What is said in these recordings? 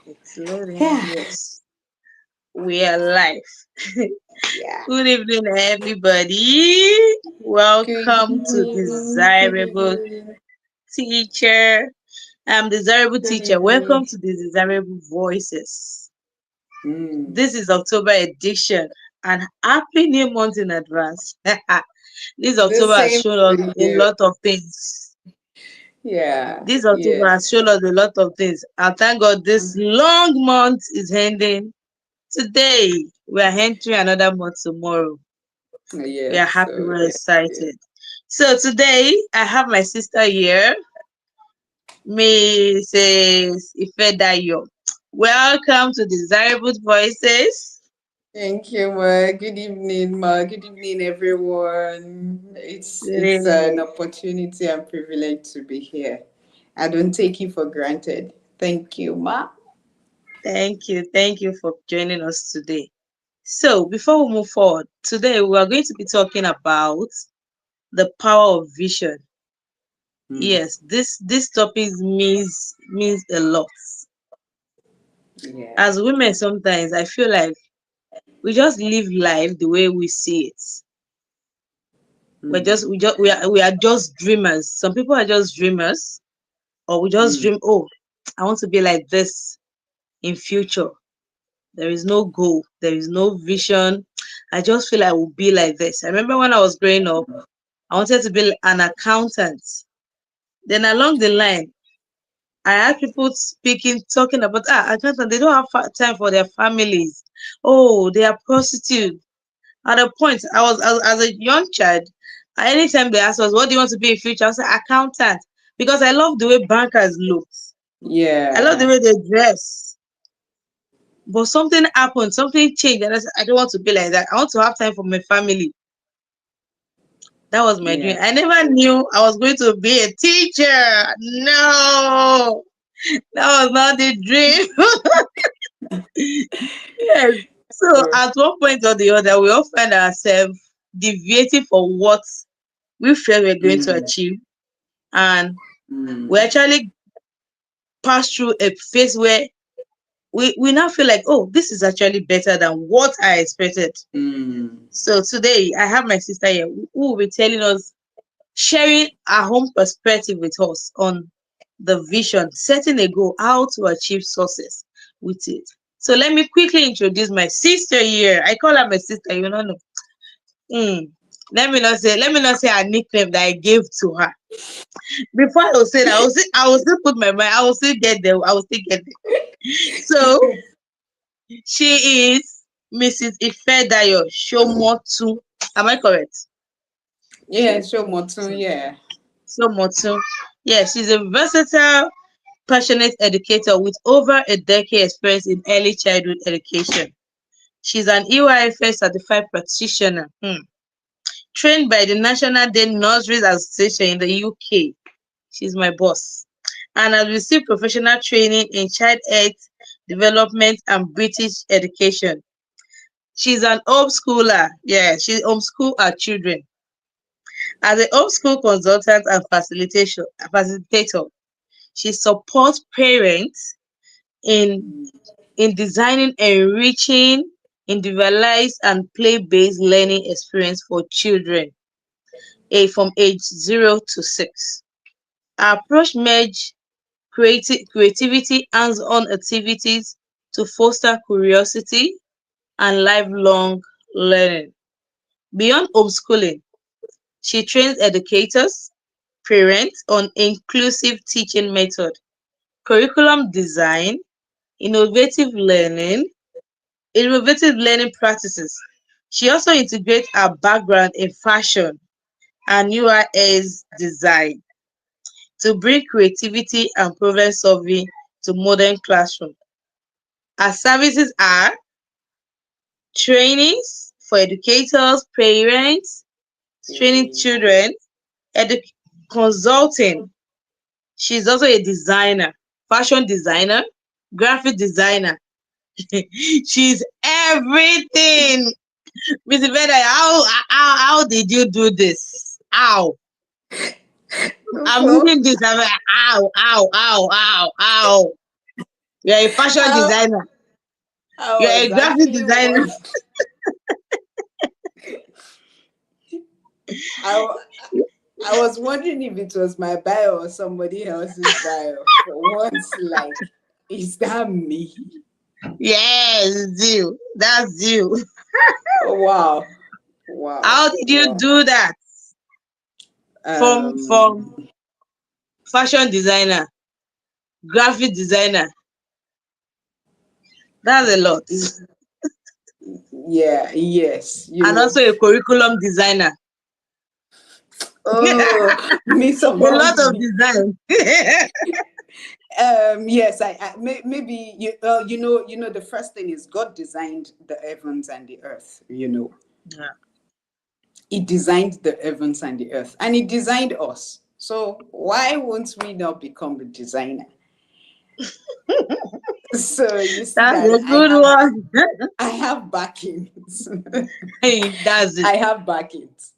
It's loading. Yeah. Yes, we are live. Yeah. Good evening, everybody. Good Welcome to evening. Good Desirable evening. Teacher. I'm Desirable Good Teacher. Welcome evening. to the Desirable Voices. Mm. This is October edition, and happy new month in advance. This The October has same shown us to a you. lot of things. Yeah. This October Yes. has shown us a lot of things. And thank God this long month is ending. Today, we are entering another month tomorrow. We are Yes. happy, So we're thank you. excited. So today, I have my sister here, Mrs. Ifedayo. Welcome to Desirable Voices. Thank you, Ma. Good evening, Ma. Good evening, everyone. Good it's an evening. opportunity and privilege to be here. I don't take you for granted. Thank you, Ma. Thank you. Thank you for joining us today. So, before we move forward, today we are going to be talking about the power of vision. Mm. Yes, this topic means a lot. Yeah. As women, sometimes I feel like we just live life the way we see it. Mm. We are just dreamers. Some people are just dreamers, or we just Mm. dream, oh, I want to be like this in future. There is no goal, there is no vision. I just feel I will be like this. I remember when I was growing up, I wanted to be an accountant. Then along the line, I had people talking about accountant. They don't have time for their families. Oh, they are prostitutes. At a point, I was as a young child. Anytime they ask us, "What do you want to be in future?" I say accountant because I love the way bankers look. I love the Yeah. way they dress. But something happened, something changed, and I said, I don't want to be like that. I want to have time for my family. That was my Yeah. dream. I never knew I was going to be a teacher. No, that was not the dream. Yes. So Oh. at one point or the other, we all find ourselves deviating from what we felt we are going to Mm. achieve. And we Mm. actually pass through a phase where we now feel like, oh, this is actually better than what I expected. Mm. So today I have my sister here who will be telling us, sharing our home perspective with us on the vision, setting a goal, how to achieve success with it. So let me quickly introduce my sister here. I call her my sister, you know. Mm. Let me not say her nickname that I gave to her. Before I will say that, I will still put my mind, I will still get there. I will still get there. So she is Mrs. Ifedayo Somotun. Am I correct? Yeah, show Motun, yeah. Somotun. Yes, she's a versatile, passionate educator with over a decade experience in early childhood education. She's an EYFS certified practitioner, trained by the National Day Nurseries Association in the UK. She's my boss. And has received professional training in child health development and British education. She's an homeschooler. Yeah, she homeschool her children. As a homeschool consultant and facilitator, she supports parents in designing enriching, individualized and play-based learning experience for children from age 0 to 6. Our approach merge creativity, hands-on activities to foster curiosity and lifelong learning. Beyond homeschooling, she trains educators, parents on inclusive teaching method, curriculum design, innovative learning, innovative learning practices. She also integrates her background in fashion and UIS design to bring creativity and problem solving to modern classroom. Her services are trainings for educators, parents, training children, edu- consulting. She's also a designer, fashion designer, graphic designer. She's everything. Mr. Beda, how did you do this? How? I'm So, reading this. I'm like, ow, ow, ow, ow, ow. You're a fashion I, designer. I You're was a graphic actually designer. one. I, I was wondering if it was my bio or somebody else's bio. For once, like, is that me? Yes, it's you. That's you. Oh, wow. Wow. How did you Wow. do that? From Um, fashion designer, graphic designer. That's a lot. yeah, yes, And also a curriculum designer. oh, me A lot among of me. design. Yes, maybe the first thing is God designed the heavens and the earth. Yeah. He designed the heavens and the earth, and he designed us. So why won't we not become a designer? So you see That's that a good one. I have backings. Hey, that's it. I have backings.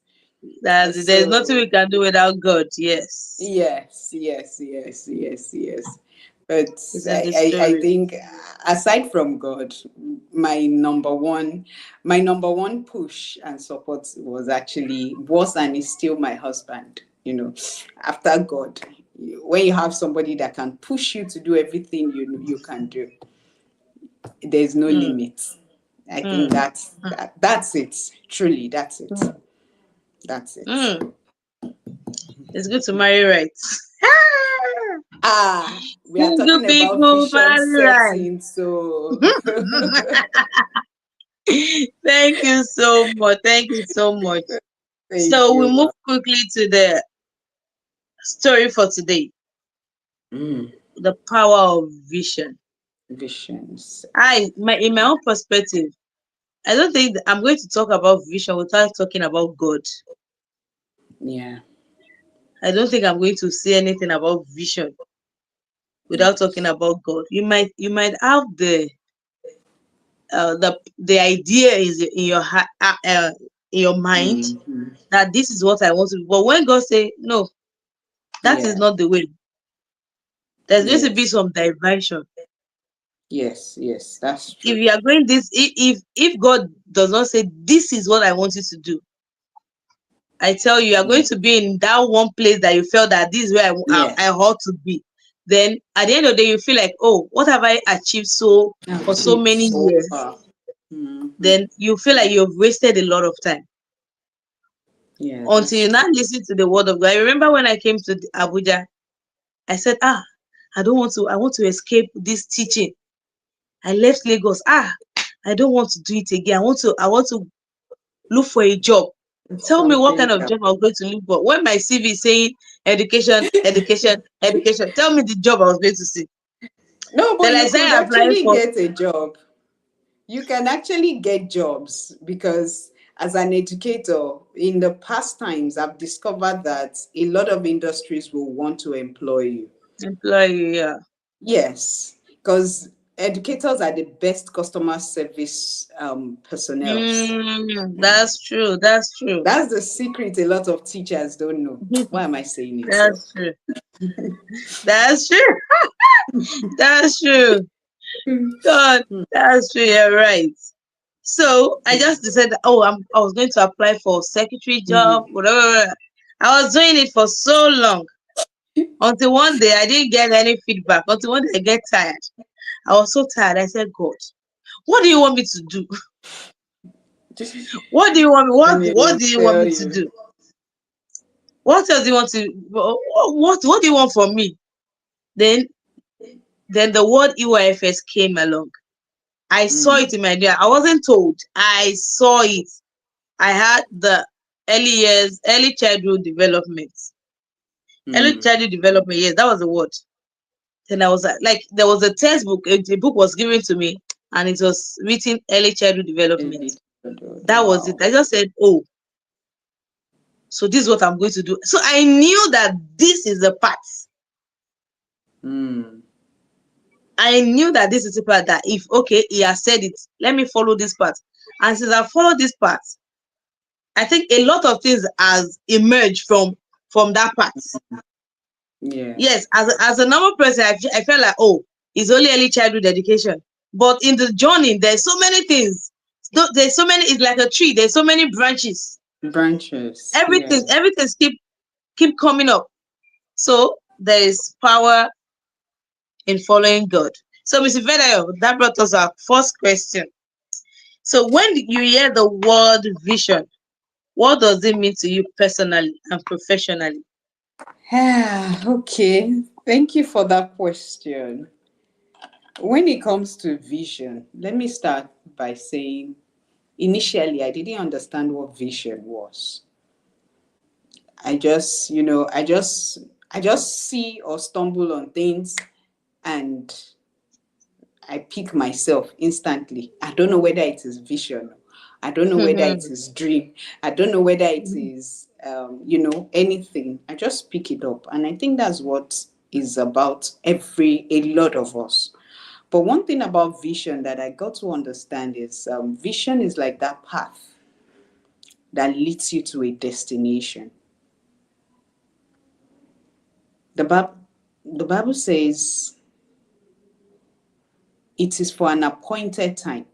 That's it. There's nothing we So can do without God. Yes. yes, yes, yes, yes, yes. But This is the I story. think aside from God, my number one push and support was and is still my husband. After God, when you have somebody that can push you to do everything you can do, there's no Mm, limit. I think mm, that's it. Truly, that's it. That's it. mm. It's good to marry right. We are Single talking about people vision marry right. setting, so Thank you so much. Thank you so much. thank So we you. move quickly to the story for today. Mm, The power of vision. visions. In my own perspective, I don't think I'm going to talk about vision without talking about God. Yeah. I don't think I'm going to say anything about vision without talking Yes. about God. You might have the idea is in your in your mind Mm-hmm. that this is what I want to do. But when God say no, that is Yeah. not the way. There's going to be Yes. some diversion. Yes. Yes. That's If true. you are going this, if God does not say this is what I want you to do, I tell you, you are going Mm. to be in that one place that you felt that this is where Yeah. I ought to be. Then at the end of the day, you feel like, oh, what have I achieved for so Achieved many so years? far. Mm-hmm. Then you feel like you've wasted a lot of time Yeah. until That's you now true. listen to the word of God. I remember when I came to Abuja, I said, I don't want to. I want to escape this teaching. I left Lagos. I don't want to do it again. I want to look for a job. Tell me what Something kind of that. job I'm going to look for. When my CV is saying education, education, education, tell me the job I was going to see. No, but Then I you could started applying actually for get a job. You can actually get jobs because, as an educator, in the past times, I've discovered that a lot of industries will want to employ you. employee. Yeah. Yes, because educators are the best customer service personnel. That's true. That's true. That's the secret a lot of teachers don't know. Why am I saying it so? That's true. That's true. That's true. God, that's true. You're right. So I just decided, oh, I was going to apply for secretary job, Mm. whatever. I was doing it for so long until one day I didn't get any feedback. Until one day I get tired. I was so tired. I said, God, what do you want me to do? What do you want me? Let What me do you want tell me to you. do? What else do you want to? What do you want from me? Then then the word EYFS came along. I saw it Mm. in my day. I wasn't told. I saw it. I had the early childhood development. Early Mm. childhood development, yes, that was the word. Then I was like, there was a textbook, a book was given to me, and it was written early childhood development. That was it. Wow. I just said, oh, so this is what I'm going to do. So I knew that this is the path. Mm. I knew that this is the path that if, okay, he has said it, let me follow this path. And since I followed this path, I think a lot of things has emerged from that path. Yeah. Yes, as a normal person, I felt like, oh, is only early childhood education. But in the journey, there's so many things. There's so many, it's like a tree, there's so many branches. Branches. Everything, Yeah. everything keep coming up. So there is power in following God. So, Mr. Vedayo, that brought us our first question. So, when you hear the word vision, what does it mean to you personally and professionally? Okay. Thank you for that question. When it comes to vision, let me start by saying initially I didn't understand what vision was. I just see or stumble on things, and I pick myself instantly. I don't know whether it is vision. I don't know whether it is dream. I don't know whether it is, anything. I just pick it up. And I think that's what is about a lot of us. But one thing about vision that I got to understand is vision is like that path that leads you to a destination. The, Bib- the Bible says it is for an appointed time.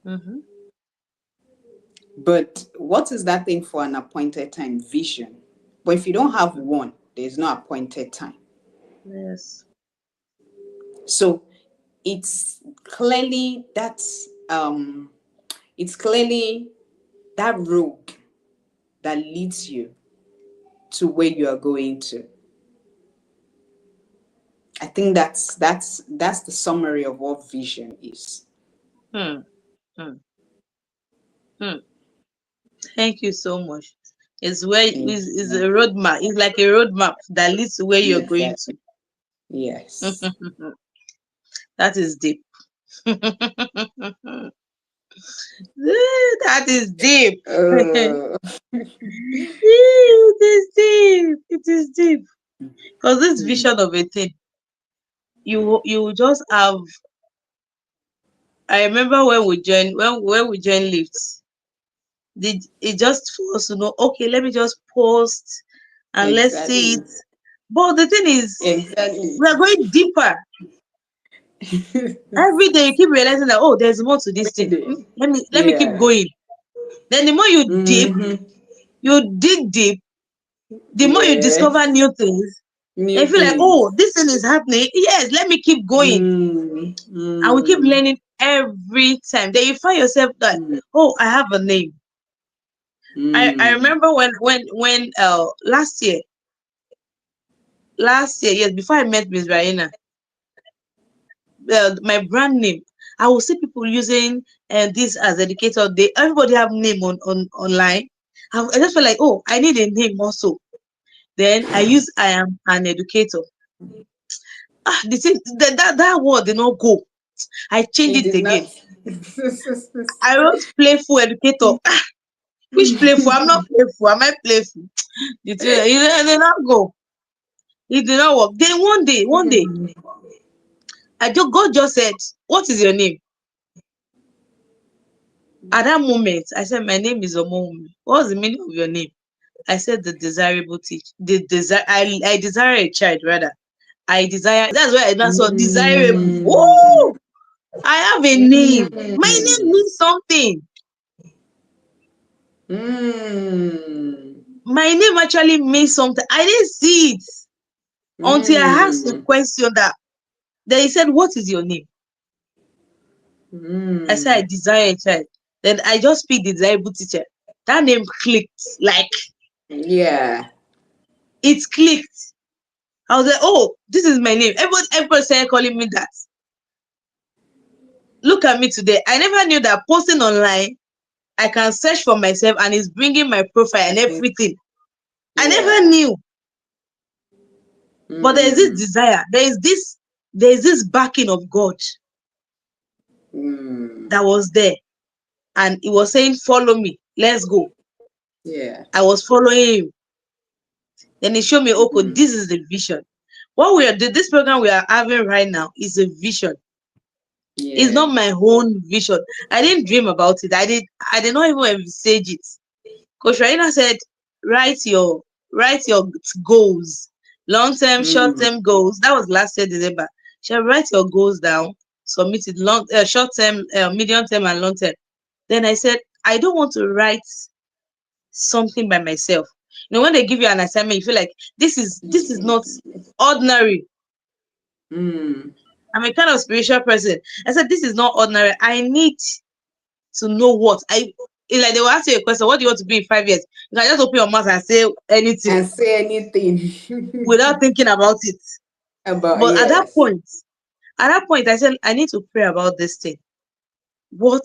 Mm-hmm. But what is that thing for an appointed time? Vision. But if you don't have one, there's no appointed time. Yes. So it's clearly it's clearly that road that leads you to where you are going to. I think that's the summary of what vision is. Hmm. Hmm. Hmm. Thank you so much. It's where Thank is a you. roadmap. It's like a roadmap that leads to where you're Yes, going that, to. yes. That is deep. That is deep. Uh, It is deep. It is deep. Because this vision of a thing, you just have. I remember when we joined lifts, did it just for us to know, okay, let me just post and let's see it. exactly. But the thing is, Exactly. we are going deeper. Every day you keep realizing that, oh, there's more to this thing. Let me keep Yeah. going. Then the more Mm-hmm. you dig deep, the more you discover Yes. new things. And New you feel like, oh, things. this thing is happening. Yes, let me keep going. Mm, And we keep mm, learning every time. Then you find yourself that, mm, oh, I have a name. I mm. remember when last year, yes, before I met Miss Raina, my brand name, I will see people using this as educator. Everybody have name on online. I just feel like, oh, I need a name also. Then I am an educator. The thing, that word did not go. I changed It it is not. again. I wrote playful educator. Which playful? I'm not playful. Am I playful? It did not go. It did not work. Then one day, Mm, God just said, "What is your name?" At that moment, I said, "My name is Omowumi." What's the meaning of your name? I said, "The desirable teach." The desire. I desire a child rather. I desire. That's why I now saw desirable. mm, Woo! I have a name. My name mm, means something. mm, My name actually means something. I didn't see it until I asked the mm, question that. Then he said, "What is your name?" I said, "I mm. desire a child." Then I just picked the desirable teacher. That name clicked. Like Yeah. it clicked. I was like, "Oh, this is my name." Everybody started calling me that. Look at me today. I never knew that posting online, I can search for myself and it's bringing my profile and everything. I never Yeah. knew. But there is this Mm, desire. There is this backing of God mm. that was there. And he was saying, "Follow me. Let's go." Yeah. I was following him. Then he showed me, okay, Mm, this is the vision. This program we are having right now is a vision. It's yeah. not my own vision. I didn't dream about it. I did not even envisage it. Coach Raina said, write your goals, long term, short Mm, term goals. That was last year December. She said, write your goals down, submit it short term, medium term, and long term. Then I said, I don't want to write something by myself. When they give you an assignment, you feel like this is not ordinary. Mm. I'm a kind of spiritual person. I said, this is not ordinary. I need to know what it's like. They will ask you a question, what do you want to be in 5 years? You can just open your mouth and say anything And say anything without thinking about it. about, But yes. at that point, I said, I need to pray about this thing. What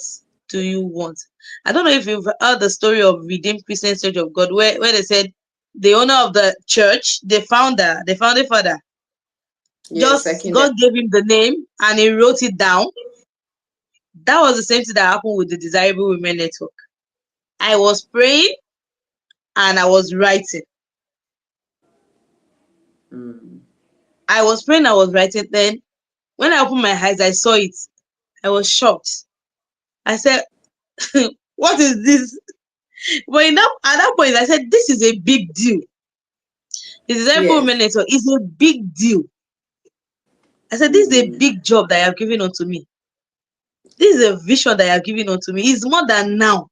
do you want? I don't know if you've heard the story of Redeemed Christian Church of God, where they said the owner of the church, the founding father, Yes, I just can. God gave him the name and he wrote it down. That was the same thing that happened with the Desirable Women Network. I was praying and I was writing. Mm. I was praying, I was writing. Then when I opened my eyes, I saw it. I was shocked. I said, what is this? But at that point, I said, this is a big deal. The Desirable Women Yes. Network is a big deal. I said, this is a Mm. big job that you have given unto me. This is a vision that you have given unto me. It's more than now.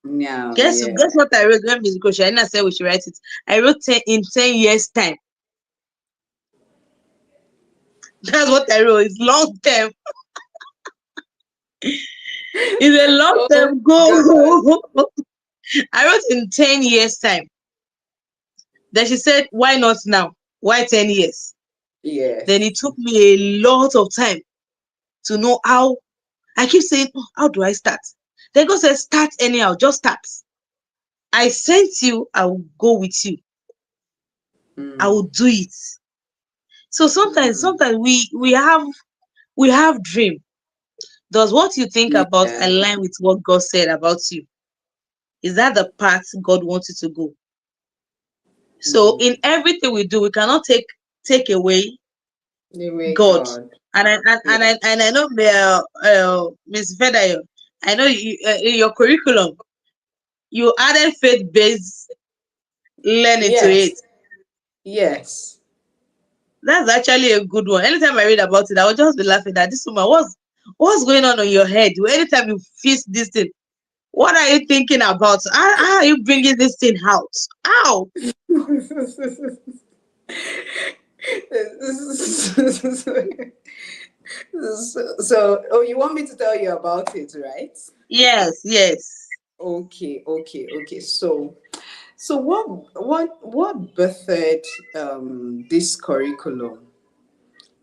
Now, Guess yeah. what I wrote when Miss Coach I said we should write it. I wrote 10 years time. That's what I wrote. It's long term. It's a long Oh term God. goal. I wrote in 10 years time. Then she said, why not now? Why 10 years? Then it Yes. took me a lot of time to know how. I keep saying, oh, how do I start? Then God said, start anyhow, just start. I sent you, I will go with you. I will Mm. do it. So Mm. sometimes we have dream. Does what you think about Yeah. align with what God said about you? Is that the path God wants you to go? So in Mm. everything we do, we cannot take away Anyway, God. God. And Yeah. I know Miss Fedayo, I know you, in your curriculum you added faith-based learning to it. Yes. Yes. That's actually a good one. Anytime I read about it, I will just be laughing at this woman. What's going on in your head? Anytime you fix this thing, what are you thinking about? How are you bringing this thing out? How? Oh, you want me to tell you about it, right? Yes, yes. Okay. So what birthed this curriculum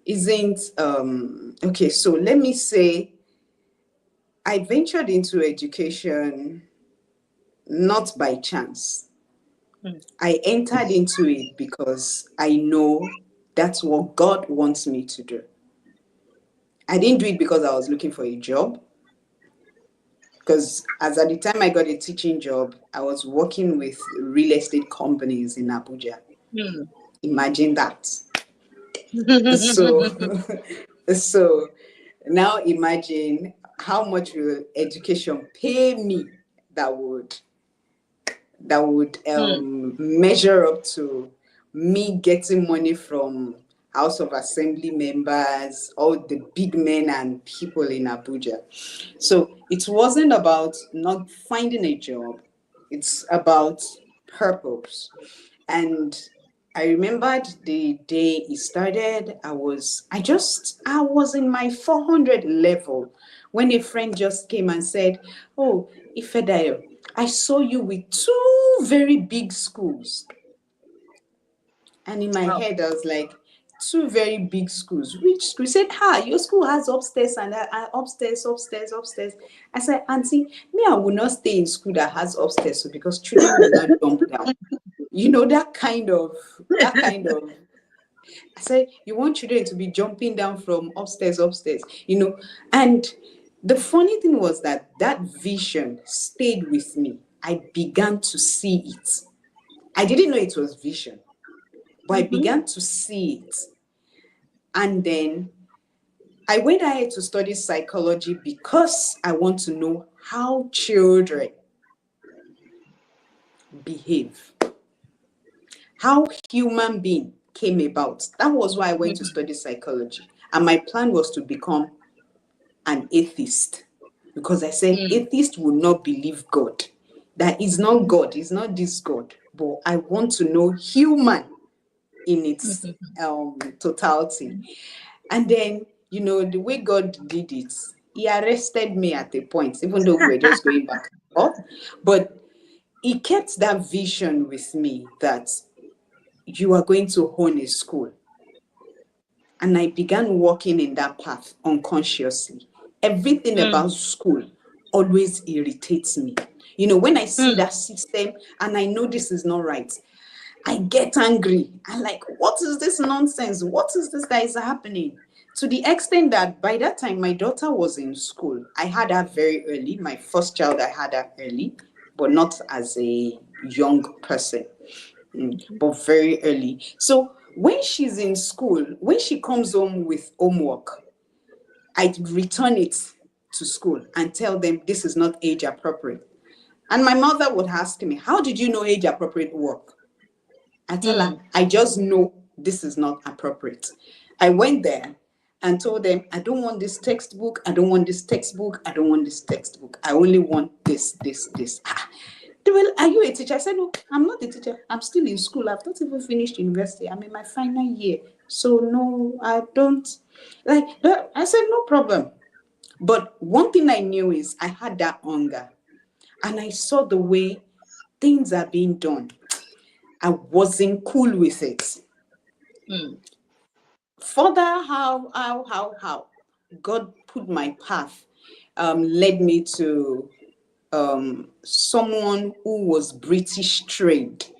isn't okay. So let me say, I ventured into education not by chance. Hmm. I entered into it because I know that's what God wants me to do. I didn't do it because I was looking for a job. Because as at the time I got a teaching job, I was working with real estate companies in Abuja. Hmm. Imagine that. So, so now imagine how much will education pay me that would Hmm. measure up to me getting money from House of Assembly members, all the big men and people in Abuja. So it wasn't about not finding a job, it's about purpose. And I remembered the day it started. I was in my 400 level when a friend just came and said, "Oh, Ifedayo, I saw you with two very big schools." And in my Wow. head, I was like, two very big schools. Which school? He said, "Ha, your school has upstairs and upstairs." I said, "Auntie, me, I will not stay in school that has upstairs, so because children will not jump down." You know, that kind of. I said, "You want children to be jumping down from upstairs, And the funny thing was that vision stayed with me. I began to see it. I didn't know it was vision, but I Mm-hmm. began to see it. And then I went ahead to study psychology because I want to know how children behave, how human beings came about. That was why I went to study psychology. And my plan was to become an atheist, because I said atheists will not believe God. That is not God, it's not this God. But I want to know human in its totality. And then, you know, the way God did it, he arrested me at a point, even though we were just going back and forth. But he kept that vision with me that you are going to own a school. And I began walking in that path unconsciously. Everything about school always irritates me. You know, when I see that system and I know this is not right, I get angry. I'm like, what is this nonsense? What is this that is happening? To the extent that by that time, my daughter was in school. I had her very early. My first child, I had her early, but not as a young person, but very early. So when she's in school, when she comes home with homework, I return it to school and tell them this is not age appropriate. And my mother would ask me, how did you know age appropriate work? I tell her, I just know this is not appropriate. I went there and told them, I don't want this textbook. I don't want this textbook. I don't want this textbook. I only want this. They were, are you a teacher? I said, no, I'm not a teacher. I'm still in school. I've not even finished university. I'm in my final year. So no, I don't. Like, I said, no problem. But one thing I knew is I had that hunger. And I saw the way things are being done. I wasn't cool with it. Further, how God put my path, led me to someone who was British trained.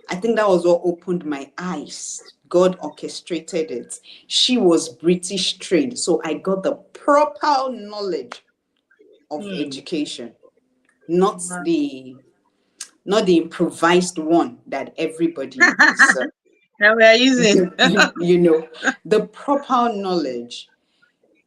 I think that was what opened my eyes. God orchestrated it. She was British trained, so I got the proper knowledge of education, not the improvised one that everybody is. That we are using. You know, the proper knowledge.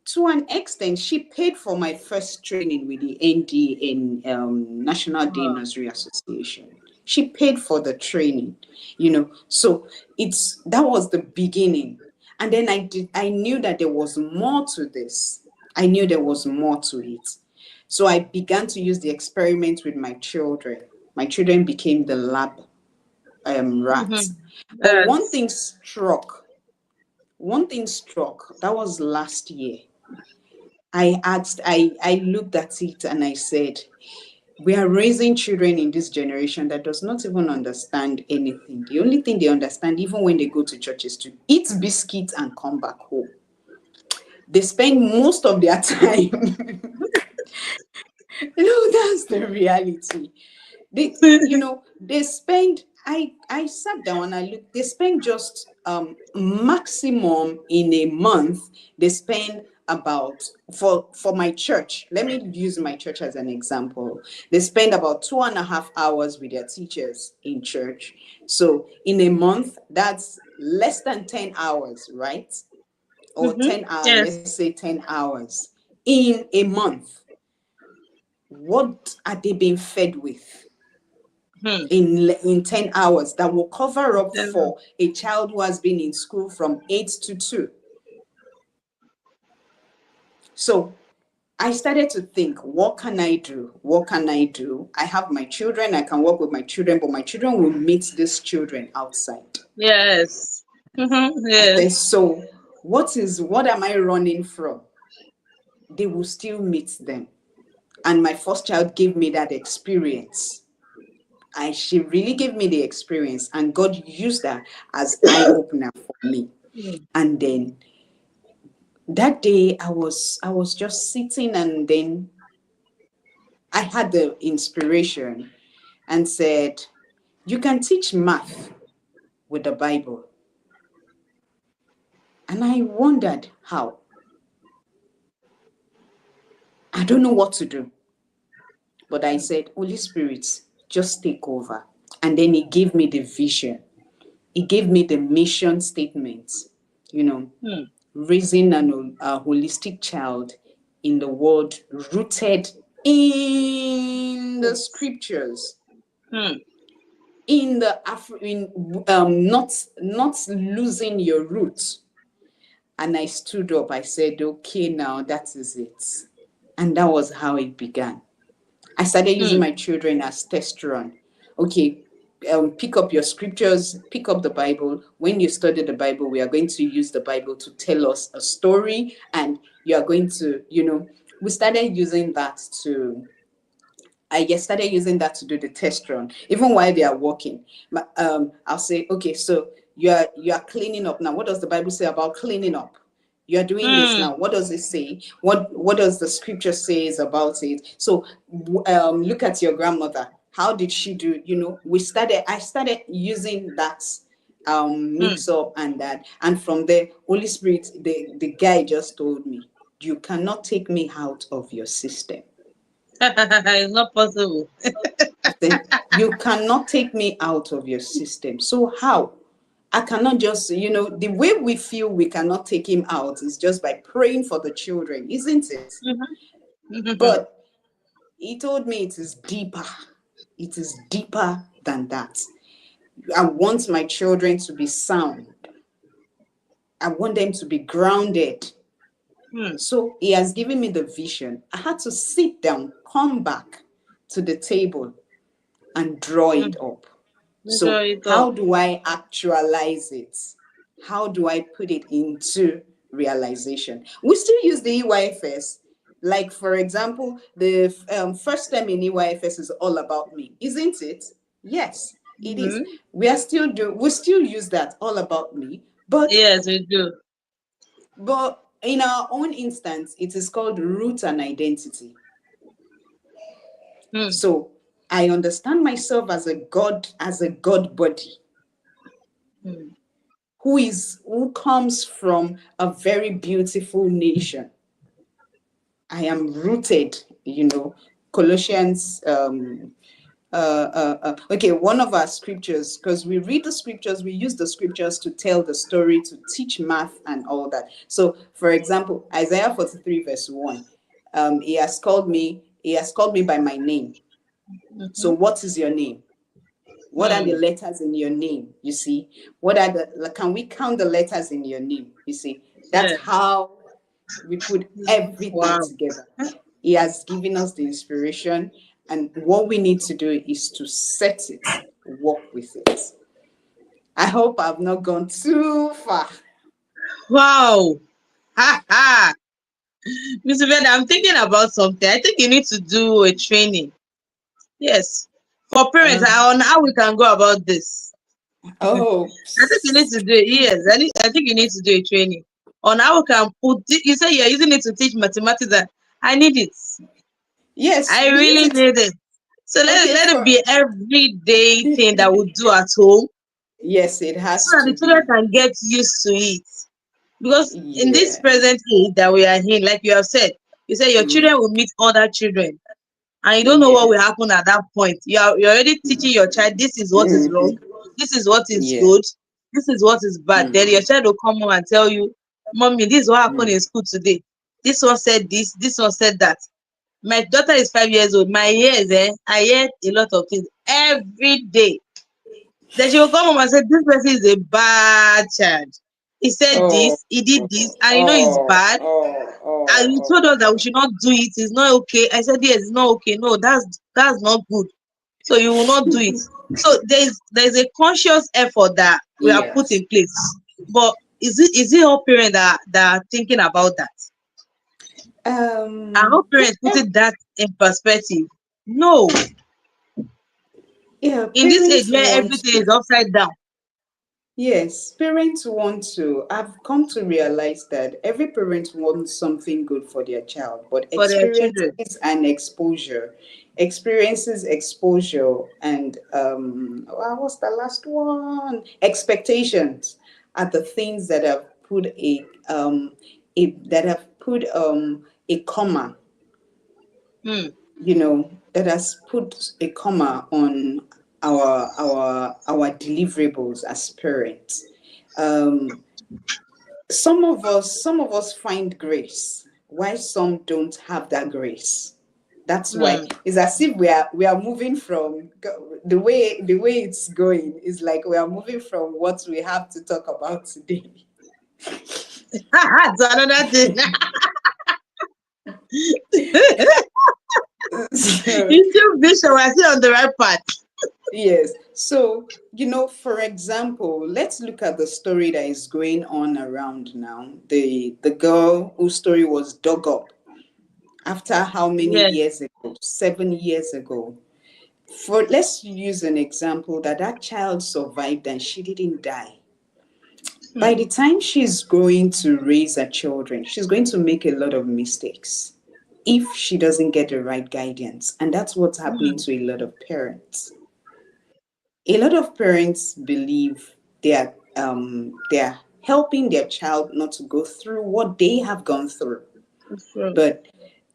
To an extent, she paid for my first training with the ND in National Day Nursery Association. She paid for the training, you know. So that was the beginning. And then I knew that there was more to this. I knew there was more to it. So I began to use the experiment with my children. My children became the lab rats. But one thing struck. That was last year. I looked at it and I said, we are raising children in this generation that does not even understand anything. The only thing they understand, even when they go to church, is to eat biscuits and come back home. They spend most of their time. No, that's the reality. They spend, I sat down and I looked, they spend just maximum in a month, they spend about, for my church, let me use my church as an example, they spend about 2.5 hours with their teachers in church. So in a month, that's less than 10 hours, right? Or 10 hours, let's say 10 hours in a month. What are they being fed with in 10 hours that will cover up for a child who has been in school from 8 to 2? So I started to think, what can I do? What can I do? I have my children, I can work with my children, but my children will meet these children outside. Yes. Yes. So what am I running from? They will still meet them. And my first child gave me that experience. She really gave me the experience, and God used that as eye-opener for me. And then that day I was just sitting, and then I had the inspiration and said, you can teach math with the Bible. And I wondered how. I don't know what to do. But I said, Holy Spirit, just take over. And then he gave me the vision. He gave me the mission statement, raising a holistic child in the world, rooted in the scriptures. in the not losing your roots. And I stood up. I said, okay, now that is it. And that was how it began. I started using Hmm. my children as test run. Okay, pick up your scriptures, pick up the Bible. When you study the Bible, we are going to use the Bible to tell us a story, and you are going to, we started using that to I just started using that to do the test run, even while they are walking. I'll say, okay, so you are cleaning up now. What does the Bible say about cleaning up? You are doing this Hmm. now. What does it say? What does the scripture says about it? So look at your grandmother. How did she do? I started using that Hmm. mix up and that, and from there, Holy Spirit, the guy just told me, you cannot take me out of your system. It's not possible. Then you cannot take me out of your system. So how? I cannot just, the way we feel we cannot take him out is just by praying for the children, isn't it? Mhm. But he told me it is deeper. It is deeper than that. I want my children to be sound. I want them to be grounded. Hmm. So he has given me the vision. I had to sit down, come back to the table, and draw Hmm. it up. Measure So, it up. how do I actualize it? How do I put it into realization? We still use the EYFS. Like, for example, the first term in EYFS is all about me, isn't it? Yes, it is. Mhm. We still use that, all about me, but Yes, we do. in our own instance, it is called root and identity. Hmm. So I understand myself as a God body Hmm. who comes from a very beautiful nation. I am rooted, Colossians. Okay, one of our scriptures, because we read the scriptures, we use the scriptures to tell the story, to teach math and all that. So, for example, Isaiah 43 verse 1, he has called me by my name. So, Mhm. what is your name? What are the Hmm. letters in your name? You see, can we count the letters in your name? You see, that's Yes. how we put everything Wow. together. He has given us the inspiration, and what we need to do is to set it, work with it. I hope I've not gone too far. Wow. Ha ha. Mr. Veda, I'm thinking about something. I think you need to do a training. Yes. For parents, Um, on how we can go about this. oh, I think you need to do it. Yes, I think you need to do a training on how we can put. You say you're using it to teach mathematics. And I need it. yes, I we use really it. need it. So Okay, let it for be everyday thing that we do at home, yes, it so has that to the children be. can get used to it. Because in this Yeah. present age that we are in, like you said your Mm, children will meet other children, and you don't know what will yes. happen at that point. You're already teaching your child this is what is wrong, Mm-hmm. this is what is Yeah. good, this is what is bad. Then your Mm, child will come home and tell you, "Mommy, this is what happened in mm, school today. This one said this one said that." My daughter is 5 years old. My ears, I hear a lot of things every day. Then she will come home and say, "This person is a bad child. He said oh, this, he did this, and you know it's oh, bad. oh, And oh, you told oh, us that we should not do it. It's not okay." I said, "Yes, it's not okay. No, that's not good. So you will not do it." So there's a conscious effort that we have put yes. in place. But is it all parents that are thinking about that? Are all Yeah, parents putting that in perspective? No. yeah, In this age parents where want everything to. is upside down Yes, parents want to. I've come to realize that every parent wants something good for their child, but for their children. experiences, exposure, and what's the last one? Expectations are the things that have put a comma, Hmm. that has put a comma on our deliverables as parents. Um, some of us find grace, why some don't have that grace. That's why Hmm. it's as if we are moving from the way it's going is like we are moving from what we have to talk about today. So another thing. So, You still bishop, I still on the right path. yes. So, for example, let's look at the story that is going on around now. The girl whose story was dug up after how many Yes. years ago? 7 years ago. Let's use an example that child survived and she didn't die. By Hmm. the time she's going to raise her children, she's going to make a lot of mistakes if she doesn't get the right guidance. And that's what's happening Hmm. to a lot of parents. A lot of parents believe they are helping their child not to go through what they have gone through. Sure. But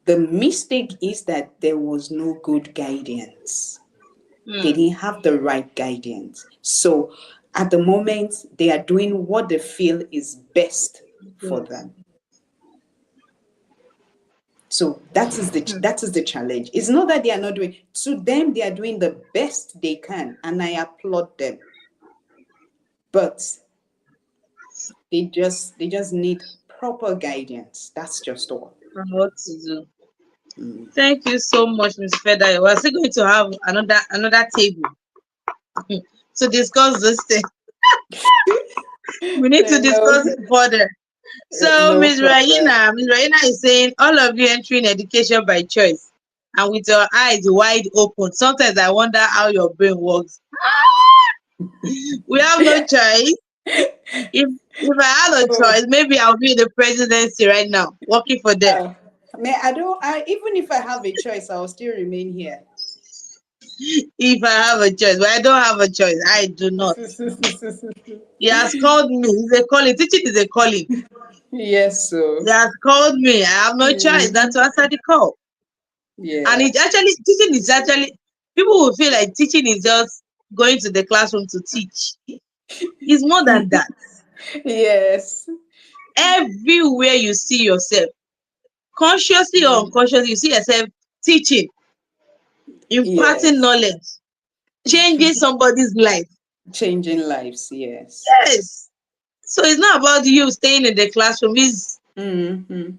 the mistake is that there was no good guidance. They Hmm. didn't have the right guidance. So at the moment, they are doing what they feel is best for Yes. them. So Hmm. that is the challenge. It's not that they are not doing, to them they are doing the best they can, and I applaud them. But they just need proper guidance. That's just all. And what to do. Mm. Thank you so much, Miss Feda. We're still going to have another table to discuss this thing. We need to No, discuss it further. So no problem. Miss Raina is saying all of you entering education by choice and with your eyes wide open. Sometimes I wonder how your brain works. We have no choice. If I had a Oh, choice, maybe I'll be in the presidency right now, working for them. uh, I don't. Even if I have a choice, I'll still remain here. If I have a choice, but I don't have a choice. I do not. He has called me. It's a calling. Teaching is a calling. Yes, He so has called me. I have no choice than to answer the call. And yeah, it actually teaching is actually people will feel like teaching is just going to the classroom to teach. It's more than that. yes, Everywhere you see yourself, consciously or mm, unconsciously, you see yourself teaching, imparting yes, knowledge, changing somebody's life. changing lives. Yes, Yes. So it's not about you staying in the classroom. hmm,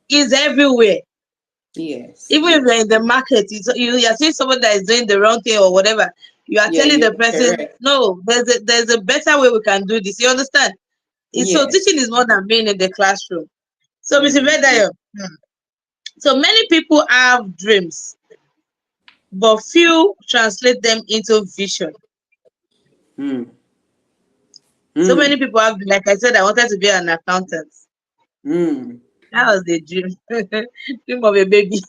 It's everywhere. yes, Even if you're yes. in the market, you are seeing somebody that is doing the wrong thing or whatever. You are Yeah, telling you're the person, correct. no, there's a better way we can do this. You understand? So teaching Yes. is more than being in the classroom. So Mr. Hmm. Vedayo, so many people have dreams, but few translate them into vision. Mm. So many Mm. people have, like I said, I wanted to be an accountant. Mm. That was the dream. Dream of a baby.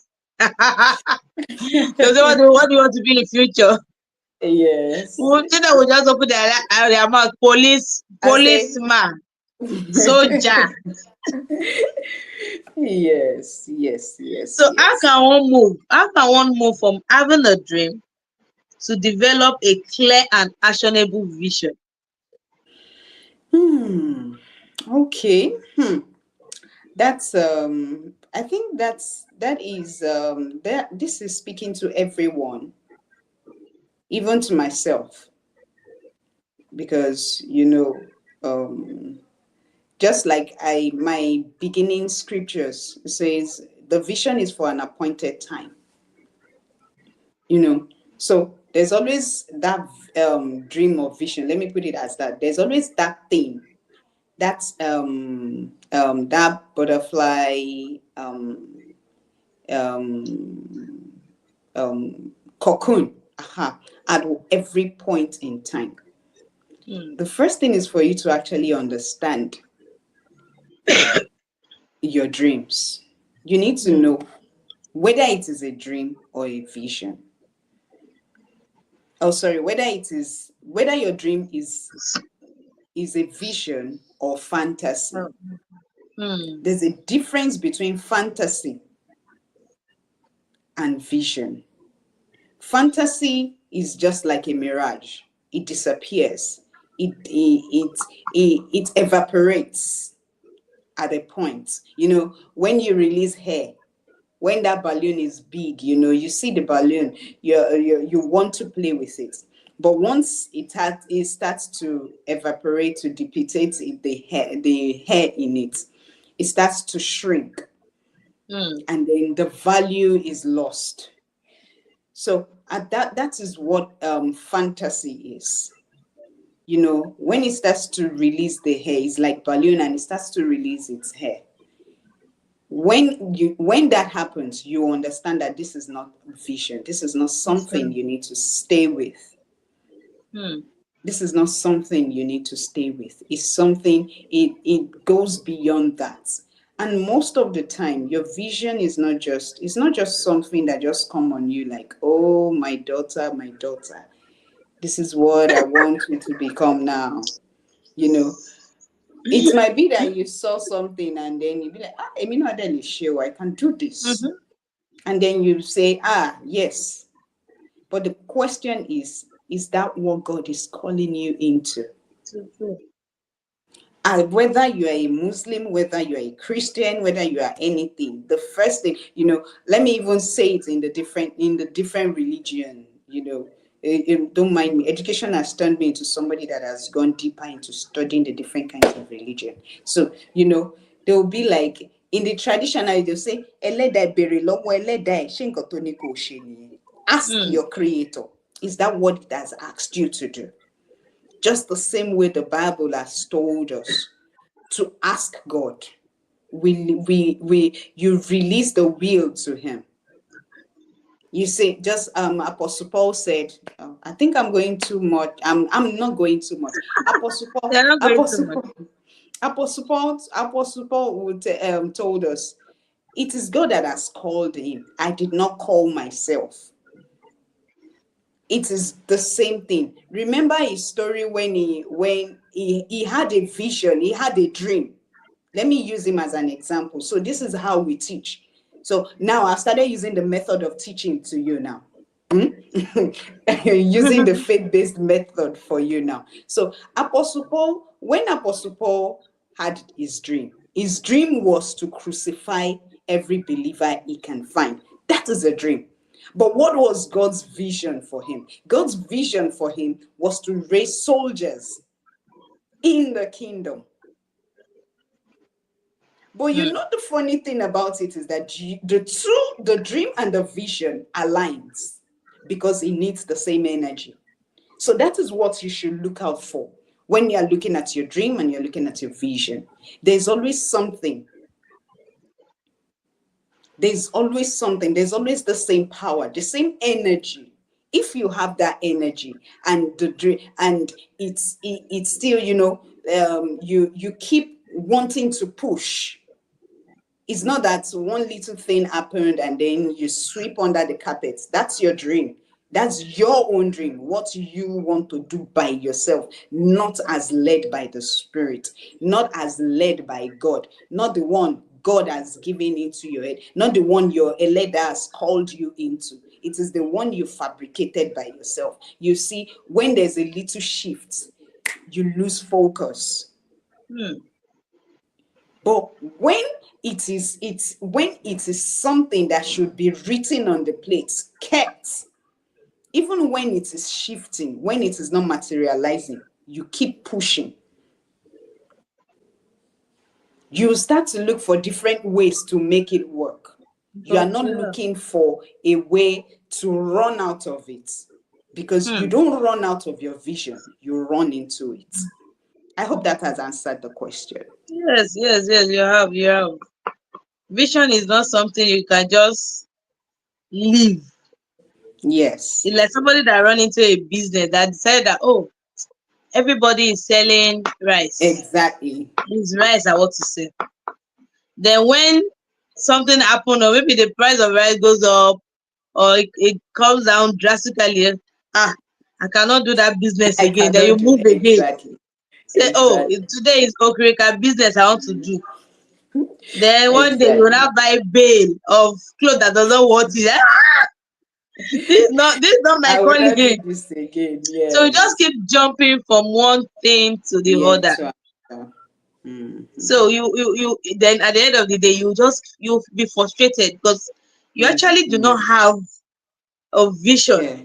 So what do you want to be in the future? Yes. Children will just open their mouth, I say, policeman, soldier. yes, yes, yes, So how yes. can one move? How can one move from having a dream to develop a clear and actionable vision? Hmm. Okay. That's I think that this is speaking to everyone, even to myself, because just like I my beginning scriptures says the vision is for an appointed time. So there's always that dream or vision. Let me put it as that. There's always that thing, that butterfly um, cocoon, at every point in time. Hmm. The first thing is for you to actually understand your dreams. You need to Hmm. know whether it is a dream or a vision. Oh, sorry, whether your dream is a vision or fantasy. Hmm. There's a difference between fantasy and vision. Fantasy is just like a mirage. It disappears. It evaporates at a point. When you release hair, When that balloon is big, you know, you see the balloon, you want to play with it. But once it starts to evaporate, to depict the hair in it, it starts to shrink, Hmm. and then the value is lost. So that is what fantasy is. You know, when it starts to release the hair, it's like balloon and it starts to release its hair. When that happens, you understand that this is not vision. This is not something you need to stay with. Hmm. This is not something you need to stay with. It's something, it goes beyond that. And most of the time, your vision is not just, it's not just something that just come on you like, oh, my daughter, this is what I want you to become now. You know, it might be that you saw something and then you be like, ah, I mean, not that sure I can do this. Mm-hmm. And then you say, ah, yes. But the question is that what God is calling you into? True, true. And whether you are a Muslim, whether you are a Christian, whether you are anything, the first thing, you know, let me even say it in the different religion, you know. Don't mind me. Education has turned me into somebody that has gone deeper into studying the different kinds of religion. So, you know, they will be like in the traditional, they'll say, "Ẹlẹ́dàá béèrè lọ́wọ́ ẹlẹ́dàá ẹ̀, ṣé nǹkan tó ní kó ṣe nìyẹn?" Ask Hmm. your creator. Is that what it has asked you to do? Just the same way the Bible has told us to ask God. You release the will to Him. You say, just Apostle Paul said, I think I'm going too much. I'm not going too much. Apostle Paul, They're not going too Apostle much. Paul, Apostle Paul told us, it is God that has called him. I did not call myself. It is the same thing. Remember his story when he had a vision, he had a dream. Let me use him as an example. So this is how we teach. So now I've started using the method of teaching to you now. Using the faith-based method for you now. So when Apostle Paul had his dream was to crucify every believer he can find. That is a dream. But what was God's vision for him? God's vision for him was to raise soldiers in the kingdom. But you Hmm. know, the funny thing about it is that the dream and the vision aligns because it needs the same energy. So that is what you should look out for when you're looking at your dream and you're looking at your vision. There's always something. There's always something. There's always the same power, the same energy. If you have that energy and the dream, and it's still, you know, you keep wanting to push. It's not that one little thing happened and then you sweep under the carpet. That's your dream. That's your own dream, what you want to do by yourself, not as led by the Spirit, not as led by God, not the one God has given into your head, not the one your leader has called you into. It is the one you fabricated by yourself. You see, when there's a little shift, you lose focus. Hmm. But when it is something that should be written on the plate, kept, even when it is shifting, when it is not materializing, you keep pushing. You start to look for different ways to make it work. You are But not yeah. looking for a way to run out of it, because you Hmm. don't run out of your vision, you run into it. I hope that has answered the question. Yes, yes, yes, you have, you have. Vision is not something you can just leave. Yes, It's like somebody that run into a business that decided that, oh, everybody is selling rice. exactly. It's rice I want to sell. Then when something happen, or maybe the price of rice goes up, or it comes down drastically, ah, I cannot do that business I again. Then you cannot do move again. exactly. Say, oh, Exactly. today is okrika business I want to do. Then one day you will Exactly. now buy bale of clothes that doesn't want it. This is not my I will not do calling. this again. So you just Yes. keep jumping from one thing to the Yeah, other. to another. Mhm. So you then at the end of the day you be frustrated because you actually do not have a vision. Yeah.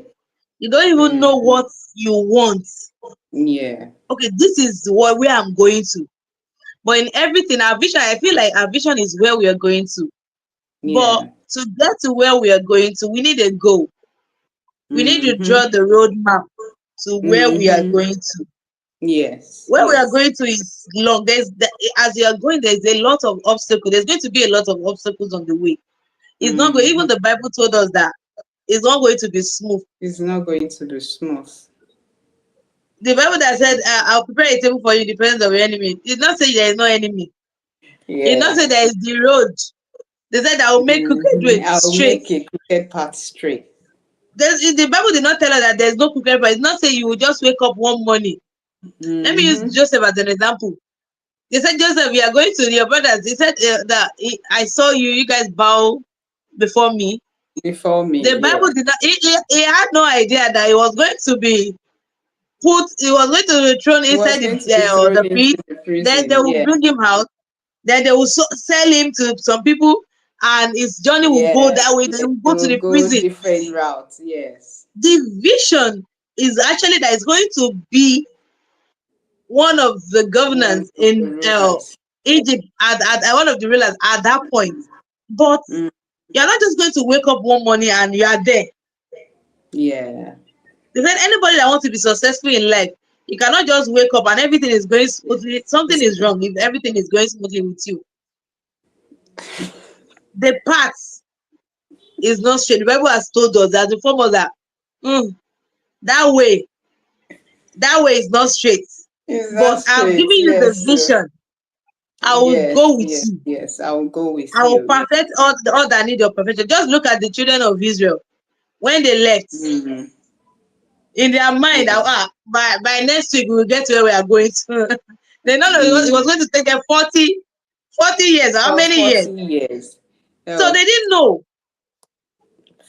You don't even know Mm-hmm. what you want. Yeah. Okay, this is where I'm going to. But in everything, our vision, I feel like our vision is where we are going to. But Yeah. to get to where we are going to, we need a goal. We need to Mm-hmm. draw the roadmap to where we are Mm-hmm. going to. Yes. Where we are Yes. going to is long. As you are going, there's a lot of obstacles. There's going to be a lot of obstacles on the way. It's not going. Mm-hmm. Even the Bible told us that it's not going to be smooth. It's not going to be smooth. The Bible that said, "I'll prepare a table for you in the presence of your enemy." It did not say there is no enemy. It did not say Yeah. there is the road. They said, "I will make crooked way I'll straight." make a crooked path straight. The Bible did not tell us that there's no crooked path. It's not saying you will just wake up one morning. Let me use Mm-hmm. Joseph as an example. They said, "Joseph, we are going to your brothers." He said I saw you. You guys bow before me. Before me, The yeah. Bible did not. He had no idea that he was going to be put. He was going to be thrown He was inside going to be thrown the into pit. the Then they prison. will Yeah. bring him out. Then they will sell him to some people, and his journey will go Yeah. that way. They It will go to will the go prison. different routes. Yes. The vision is actually that it's going to be one of the One governors of the in rulers. Egypt at one of the rulers at that point. But Mm. you're not just going to wake up one morning and you are there. Yeah. They said anybody that wants to be successful in life, you cannot just wake up and everything is going smoothly. Something It's, is wrong if everything is going smoothly with you. The path is not straight. The Bible has told us that the former that mm, that way, that way is not straight. it's But not I've given straight. you the Yes. vision. I will go Yes. with Yes. you. Yes. I will go with I will you. perfect all that need of perfection. Just look at the children of Israel when they left. Mm. In their mind, Yeah. by next week we will get to where we are going to. They know that it was Mm. going to take them 40 years. How For many years? 40 years. So Oh, they didn't know.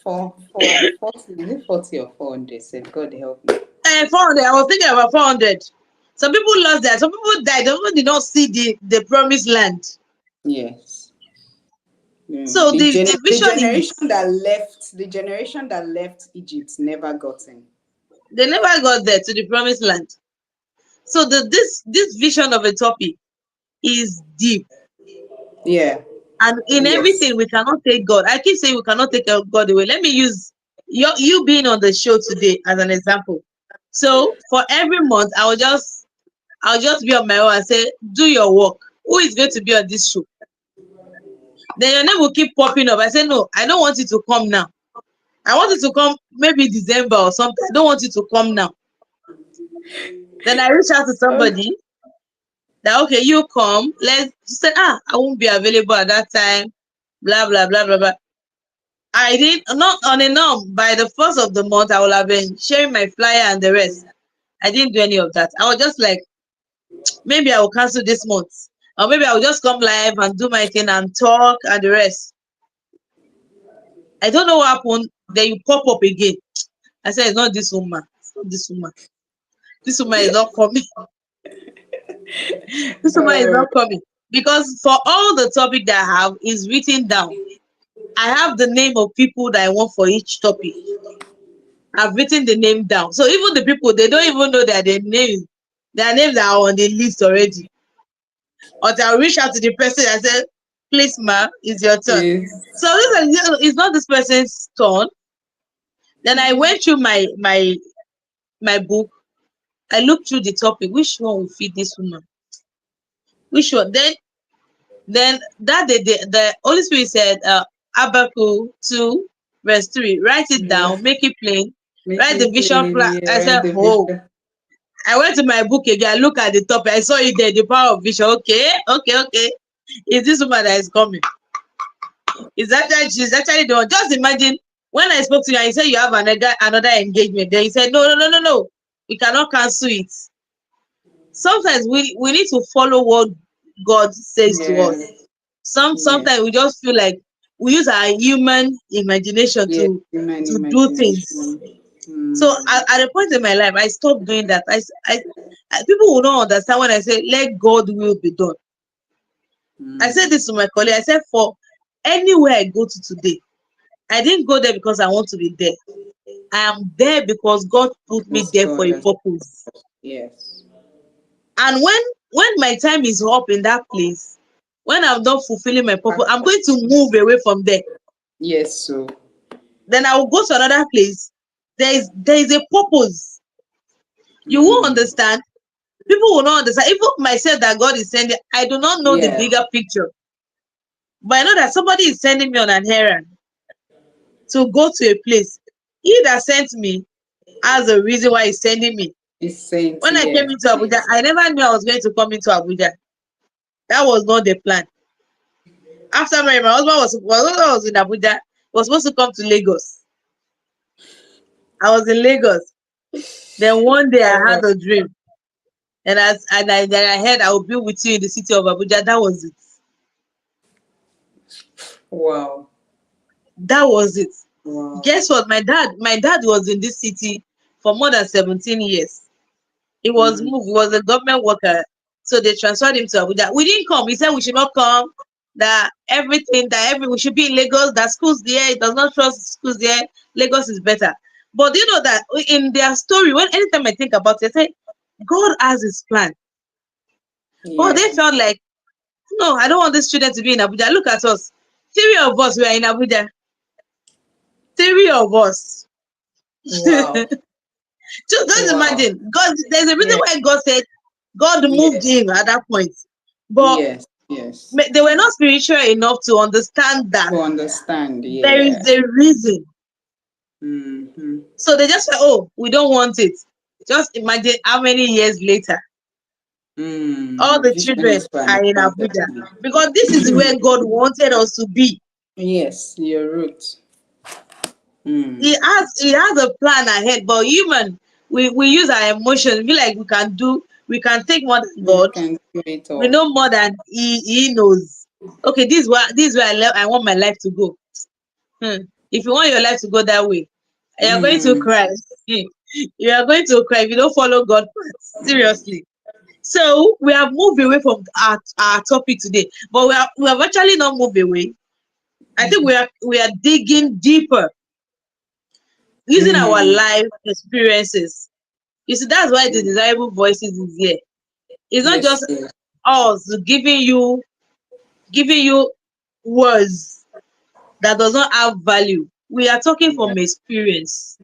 for 40, is it 40 or 400? Said, God help me. 400. I was thinking about 400. Some people lost that. Some people died. Some people did not see the promised land. Yes. Mm. So the vision is The generation that left Egypt never got in. they never got there to the promised land. So this vision of a topic is deep. Yeah. And in Yes. everything, we cannot take God. I keep saying we cannot take God away. Let me use you being on the show today as an example. So for every month, I'll just be on my own and say, do your work. Who is going to be on this show? Then your name will keep popping up. I say, no, I don't want you to come now. I want you to come maybe December or something. I don't want you to come now. Then I reach out to Oh, somebody that okay, you come. Let's say, I won't be available at that time. Blah blah blah blah blah. I did not on a norm. By the first of the month, I will have been sharing my flyer and the rest. I didn't do any of that. I was just like, maybe I will cancel this month. Or maybe I will just come live and do my thing and talk and the rest. I don't know what happened. Then you pop up again. I said, it's not this woman. It's not this woman. This woman is not coming. This woman is oh, not coming. Because for all the topic that I have is written down. I have the name of people that I want for each topic. I've written the name down. So even the people, they don't even know that their names are on the list already. Until I reach out to the person and say, please, ma, it's your turn. please. So it's not this person's turn. Then I went through my book. I looked through the topic. Which one will fit this woman? Which one? Then that day the Holy Spirit said, Habakkuk 2, verse 3, write it down, make it plain, Make write the it vision plain. plan. Yeah, I write said, the oh, vision. I went to my book again. I look at the topic. I saw it there, the power of vision. Okay, okay, okay. Is this woman that is coming? She's actually the one. Just imagine when I spoke to you and you said you have another engagement. Then you said, no, no, no, no, no. We cannot cancel it. Sometimes we need to follow what God says to Yeah. us. Yeah. Sometimes we just feel like we use our human imagination Yeah. Human to do things. imagination. So Mm. at a point in my life, I stopped doing that. People will not understand when I say, let God will be done. I said Mm. this to my colleague. I said, for anywhere I go to today, I didn't go there because I want to be there. I am there because God put me Because there for God a has, purpose. yes. And when my time is up in that place, when I'm not fulfilling my purpose, I'm going to move away from there. Yes, so. Then I will go to another place. There is a purpose. You won't Mm, understand. People will not understand. Even myself that God is sending, I do not know the yeah. bigger picture. But I know that somebody is sending me on an errand to go to a place. He that sent me has a reason why he's sending me. It's sent, When I came yeah. into Abuja, Yes. I never knew I was going to come into Abuja. That was not the plan. After my husband was in Abuja, was supposed to come to Lagos. I was in Lagos. Then one day I Oh, had a dream, and then I heard I will be with you in the city of Abuja. That was it. wow. That was it. Wow. Guess what? My dad was in this city for more than 17 years. He was Mm, moved. He was a government worker, so they transferred him to Abuja. We didn't come. He said we should not come. We should be in Lagos. That schools there. He does not trust schools there. Lagos is better. But do you know that in their story, when anytime I think about it, I say God has His plan. But they yeah. felt like, no, I don't want these children to be in Abuja. Look at us. Three of us were in Abuja. Three of us. Wow. Just Wow. imagine. God, there's a reason Yeah. why God said God moved Yes. him at that point. But Yes. Yes. they were not spiritual enough to understand that To understand. there is Yeah. a reason. Mm-hmm. So they just said, oh, we don't want it. Just imagine how many years later all Mm, the vision children is far and are in Abuja. abundantly. Because this is where God wanted us to be. Yes, your root. Mm. He has a plan ahead, but human, we use our emotions, be like we can take more than We God. can do it We all. know more than he knows. Okay, this is where I want my life to go. If you want your life to go that way, you are going to Mm. cry. You are going to cry if you don't follow God path. Seriously. So we have moved away from our topic today, but we have actually not moved away. I think we are digging deeper using our Mm. life experiences. You see, that's why the Mm. desirable voices is here. It's not Yes, just yes. us giving you words that does not have value. We are talking Yeah. from experience,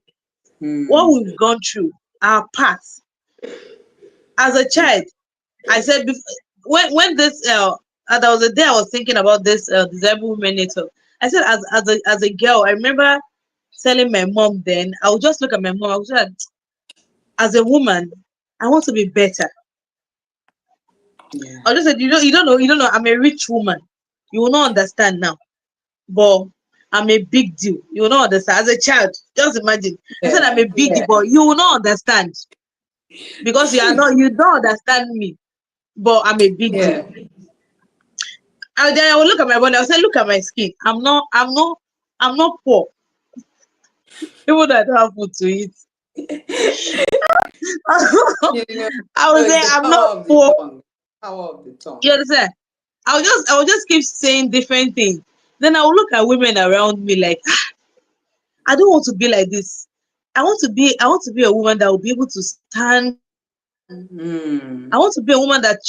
what Mm. we've gone through, our path. As a child, I said before, when this there was a day I was thinking about this disabled women network. I said as a girl, I remember telling my mom then, I would just look at my mom, I would say, as a woman, I want to be better. Yeah. I just said, you don't know, I'm a rich woman. You will not understand now. But I'm a big deal. You will not understand. As a child, just imagine. I said I'm Yeah. a big deal, Yeah. but you will not understand because you don't understand me. But I'm a big deal. Yeah. And then I will look at my body. I'll say, look at my skin. I'm not poor. Even though I don't have food to eat. You know, I so will say it's the I'm power not of the poor. tongue. Power of the You tongue. understand? I will just keep saying different things. Then I will look at women around me like, I don't want to be like this. I want to be a woman that will be able to stand on my own. I want Mm. to be a woman that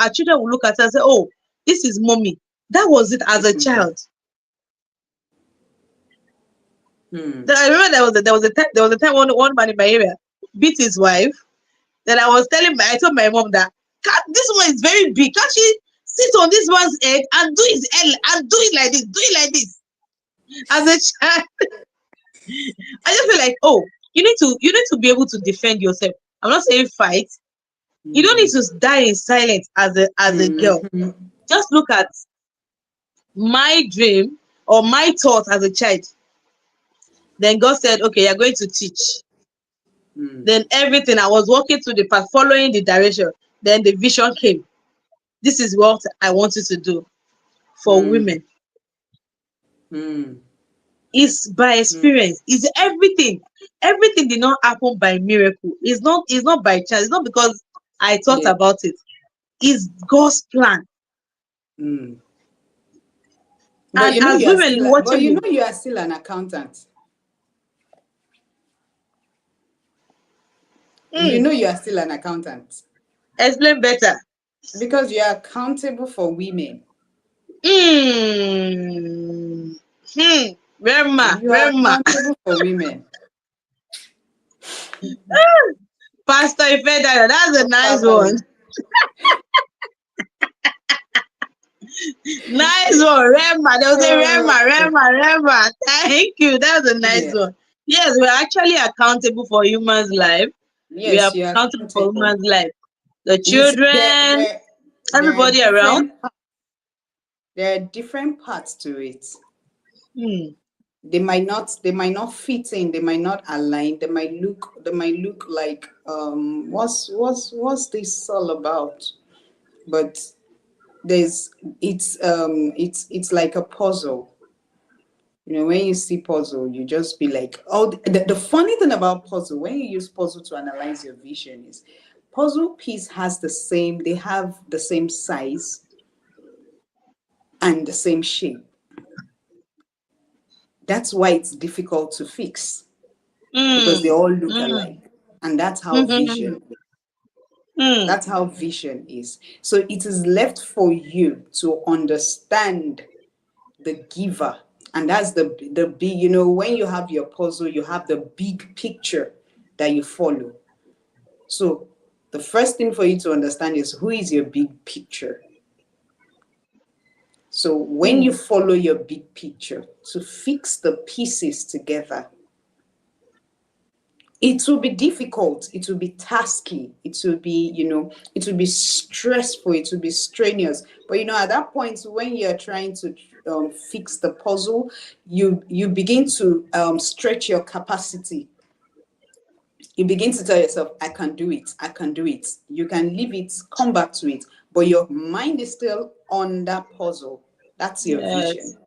our children will look at her and say, oh, this is mommy. That was it as a Mm. child. Mm. Then I remember there was a time one man in my area beat his wife. Then I told my mom that, this one is very big. Can't she sit on this man's head and do his head and do it like this, do it like this? As a child, I just feel like, oh, you need to be able to defend yourself. I'm not saying fight. You don't need Mm. to die in silence as a girl. Mm-hmm. Just look at my dream or my thought as a child. Then God said, okay, you're going to teach. Mm. Then everything I was walking through the path, following the direction. Then the vision came. This is what I want you to do for Mm. women. Mm. It's by Mm. experience. It's everything. Everything did not happen by miracle. It's not by chance. It's not because I thought Yeah. about it. It's God's plan. Mm. But And you know as you are women still, but watching you me, know you are still an accountant. You mm, know you are still an accountant explain better. because you are accountable for women. Mm. Hmm. Rema, You are Rema. accountable for women. Pastor Ifedayo, that's a nice one. Family. Nice one, Rema. They'll say Uh, Rema, Rema, Rema. Thank you. That's a nice yeah. one. Yes, we're actually accountable for humans' life. We are Yes, you are accountable for accountable. humans' life. The You see, children, there are everybody around. different parts to it. Hmm. They might not fit in, they might not align, they might look like what's this all about? But there's it's like a puzzle. When you see puzzle, you just be like, oh, the funny thing about puzzle, when you use puzzle to analyze your vision, is puzzle piece they have the same size and the same shape. That's why it's difficult to fix, because they Hmm. all look Hmm. alike. And Hmm. Hmm. that's how vision is. So it is left for you to understand the giver. And that's the big, when you have your puzzle, you have the big picture that you follow. So the first thing for you to understand is, who is your big picture? So when you Hmm. follow your big picture to fix the pieces together, it will be difficult, it will be tasky, it will be stressful, it will be strenuous. But at that point, when you're trying to fix the puzzle, you begin to stretch your capacity. You begin to tell yourself, I can do it, I can do it. You can leave it, come back to it, but your mind is still on that puzzle. That's your Yes. vision.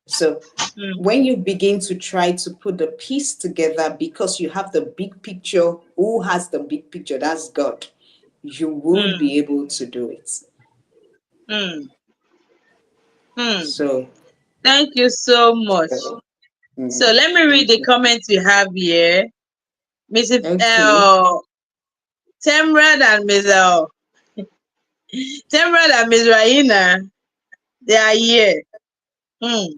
So Hmm. when you begin to try to put the piece together, because you have the big picture, who has the big picture? That's God. You will Hmm. be able to do it. Hmm. Hmm. So, Thank you so much. So mm, let me read thank the you. comments we have here. Mrs. Okay. Temrad and Ms. Temrad and Ms. Raina, they are here. Hmm.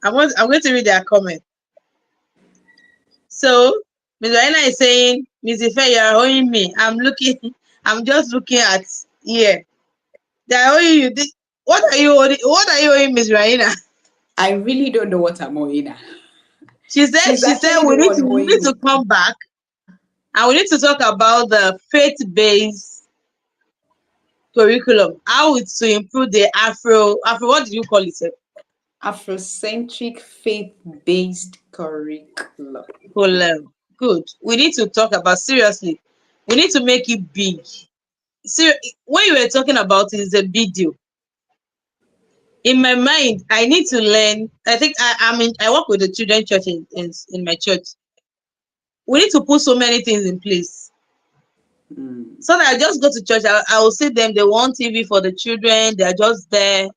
I'm going to read their comment. So Ms. Raina is saying, Ms. Ife, you are owing me. I'm just looking at here. They are owing you. What are you owing? What are you owing, Ms. Raina? I really don't know what I'm owing her. She said, She's actually we the need one to owing me. come back and we need to talk about the faith-based curriculum, how it's to improve the Afro, what did you call it? Afrocentric faith-based curriculum. Curriculum. Good. We need to talk about, seriously. We need to make it big. When you were talking about it, it's a big deal. In my mind, I need to learn. I think I work with the children church in my church. We need to put so many things in place. Mm, So that I just go to church, I will see them, they want TV for the children, they're just there.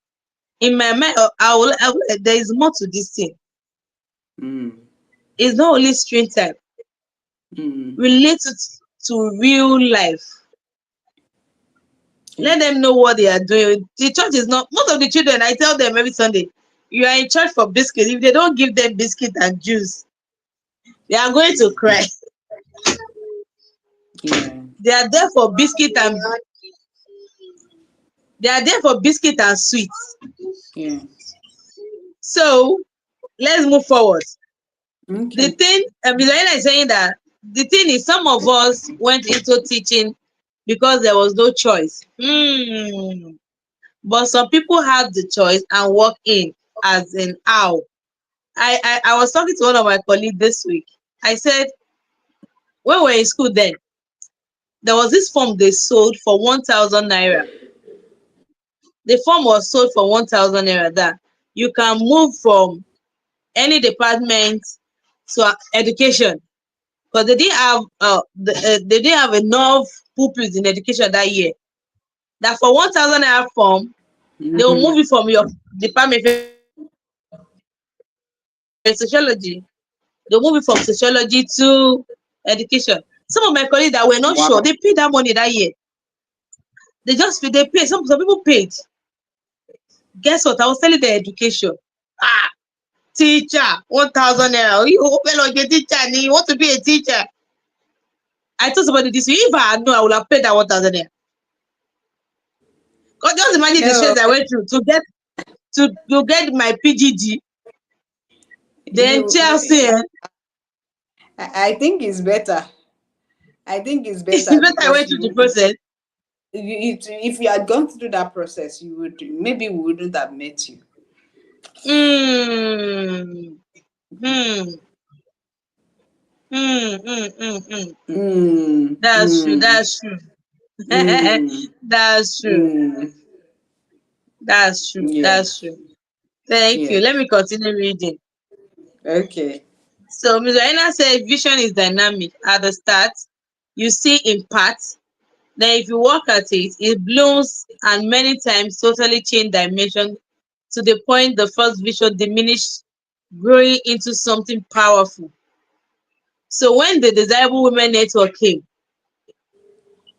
In my mind, there is more to this thing. mm, It's not only screen time. mm. Relate it to real life. Yeah. Let them know what they are doing. The church is not, most of the children, I tell them every Sunday, you are in church for biscuit. If they don't give them biscuit and juice, they are going to cry. Yeah. They are there for biscuit and sweets. Yeah. So let's move forward. The Okay. thing, Mizaina is saying that the thing is, some of us went into teaching because there was no choice. But some people had the choice and walk in, as in how. I was talking to one of my colleagues this week. I said, when we were in school then, there was this form they sold for 1,000 naira. The form was sold for 1,000 naira that you can move from any department to education, because they didn't have enough pupils in education that year. That for 1,000 naira form, They will move Mm. it from your department. If you're in sociology, they'll move it from sociology to education. Some of my colleagues that were not sure, they paid that money that year. Wow. They paid. Some people paid. Guess what? I was telling the education. Ah, teacher, 1,000 naira. You open like a teacher, and you want to be a teacher. I told somebody this week, if I had known, I would have paid that 1,000 naira. Because just imagine the No, stress I went through to get my PGD. Then you. Chelsea, I think it's better. I think it's it's better better I because went through the process. if you had gone through that process, you would maybe we wouldn't have met you. Hmm. Hmm. Hmm. Hmm. Hmm. Hmm. Mm, That's true. mm, That's true. mm, That's true. mm. That's true. Yeah, That's true. Thank you. yeah. Let me continue reading. Okay. So Ms. Raina said vision is dynamic. At the start, you see in parts. Then if you work at it, it blooms and many times totally change dimension to the point the first vision diminished, growing into something powerful. So when the Desirable Women Network came,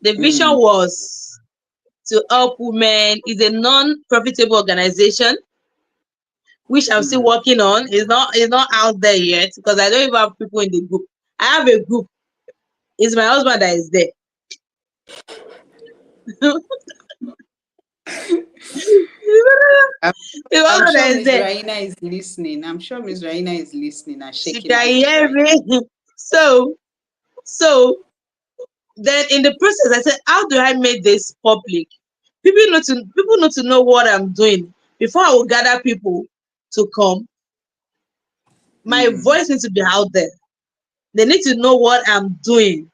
the vision Mm, was to help women. Is a non-profitable organization which I'm still mm. working on. It's not out there yet because I don't even have people in the group. I have a group. It's my husband that is there. I'm, The I'm husband sure that is Miss there. Raina is listening. I'm sure Miss Raina is listening and She shaking can her head hear right now. me. So then in the process, I said, how do I make this public? People need to know what I'm doing before I will gather people to come. My Mm, voice needs to be out there. They need to know what I'm doing.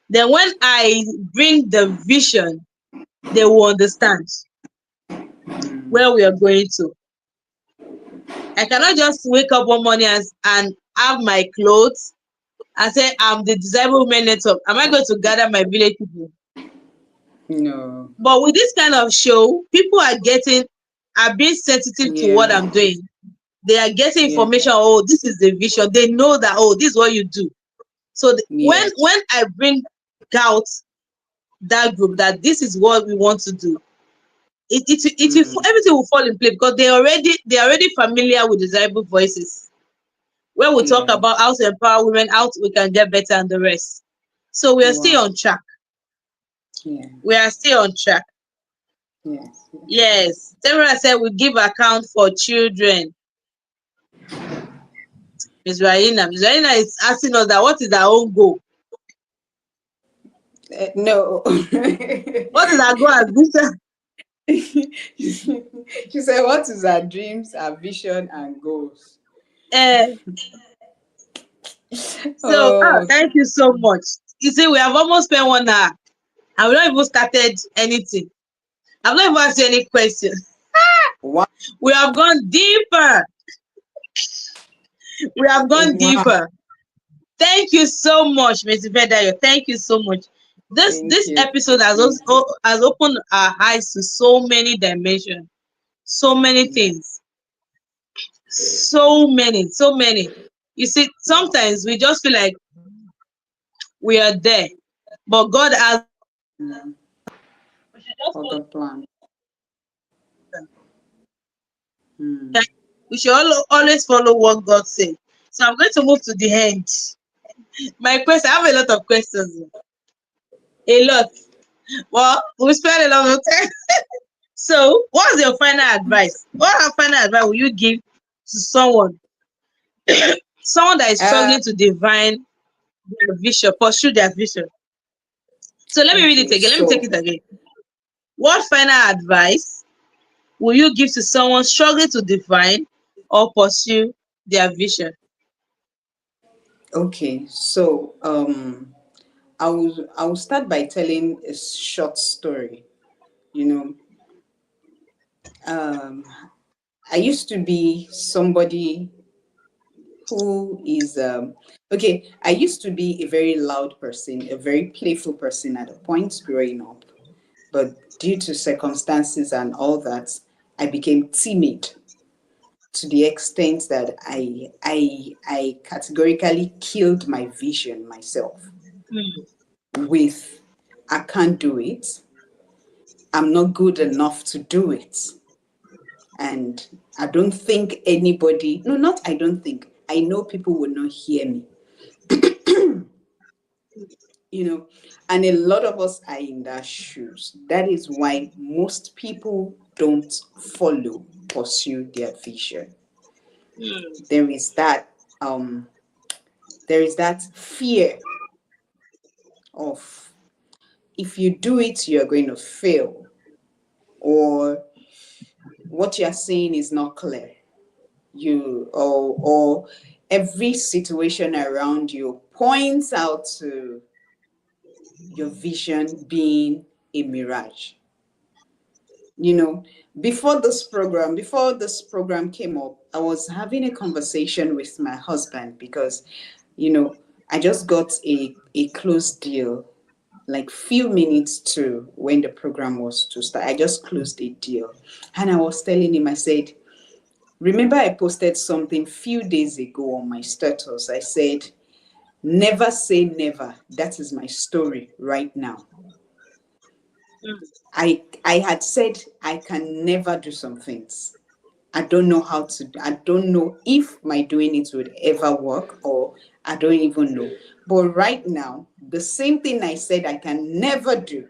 Then when I bring the vision, they will understand mm. where we are going to. I cannot just wake up one morning and have my clothes and say I'm the disabled women network. Am I going to gather my village people? No. But with this kind of show, people are being sensitive to what Yeah. I'm doing. They are getting Yeah. information. Oh, this is the vision. They know that. Oh, this is what you do. So when Yeah. I bring out that group that this is what we want to do, Mm, everything will fall in place because they are already familiar with desirable voices. When we talk yeah. about how to empower women, we can get better and the rest. So we are still Wow. on track. Yeah. We are still on track. Yes. Yes. Yes. Sarah said we give account for children. Ms. Raina is asking us that what is our own goal? No. What is our goal as vision? She said, "What is our dreams, our vision, and goals?" Uh, so Oh, thank you so much. You see, we have almost spent 1 hour and we don't even started anything. I've not even asked you any questions. wow. We have gone deeper. We have gone Wow. deeper. Thank you so much, Mr. Ifedayo. Thank you so much. This Thank this you. episode Thank you. has opened our eyes to so many dimensions, so many Yeah. things, so many, so many. You see, Wow. sometimes we just feel like we are there, but God has Mm. we should just follow Other plan. them. Mm. Okay? We should always follow what God says. So I'm going to move to the end. My question, I have a lot of questions. A lot. Well, we spent a lot of time. So, what's your final advice? What final advice will you give to someone that is Uh, struggling to divine their vision, pursue their vision? So let me read it okay. again. Let me take So, it again. What final advice will you give to someone struggling to define or pursue their vision? okay. So, I will start by telling a short story. You know, um, I used to be somebody who is okay. I used to be a very loud person, a very playful person at a point growing up, but due to circumstances and all that, I became timid to the extent that I categorically killed my vision myself mm, with, I can't do it. I'm not good enough to do it. And I don't think anybody, no, not I don't think, I know people will not hear me, you know, and a lot of us are in that shoes. That is why most people don't pursue their vision. mm, There is that, um, there is that fear of, if you do it, you're going to fail, or what you're saying is not clear. Or every situation around you points out to your vision being a mirage. You know, before this program came up, I was having a conversation with my husband because, you know, I just got a closed deal like few minutes to when the program was to start. I just closed a deal. And I was telling him, I said, remember I posted something few days ago on my status. I said, never say never. That is my story right now. mm. I had said I can never do some things. I don't know how to, I don't know if my doing it would ever work, or I don't even know. But right now, the same thing I said I can never do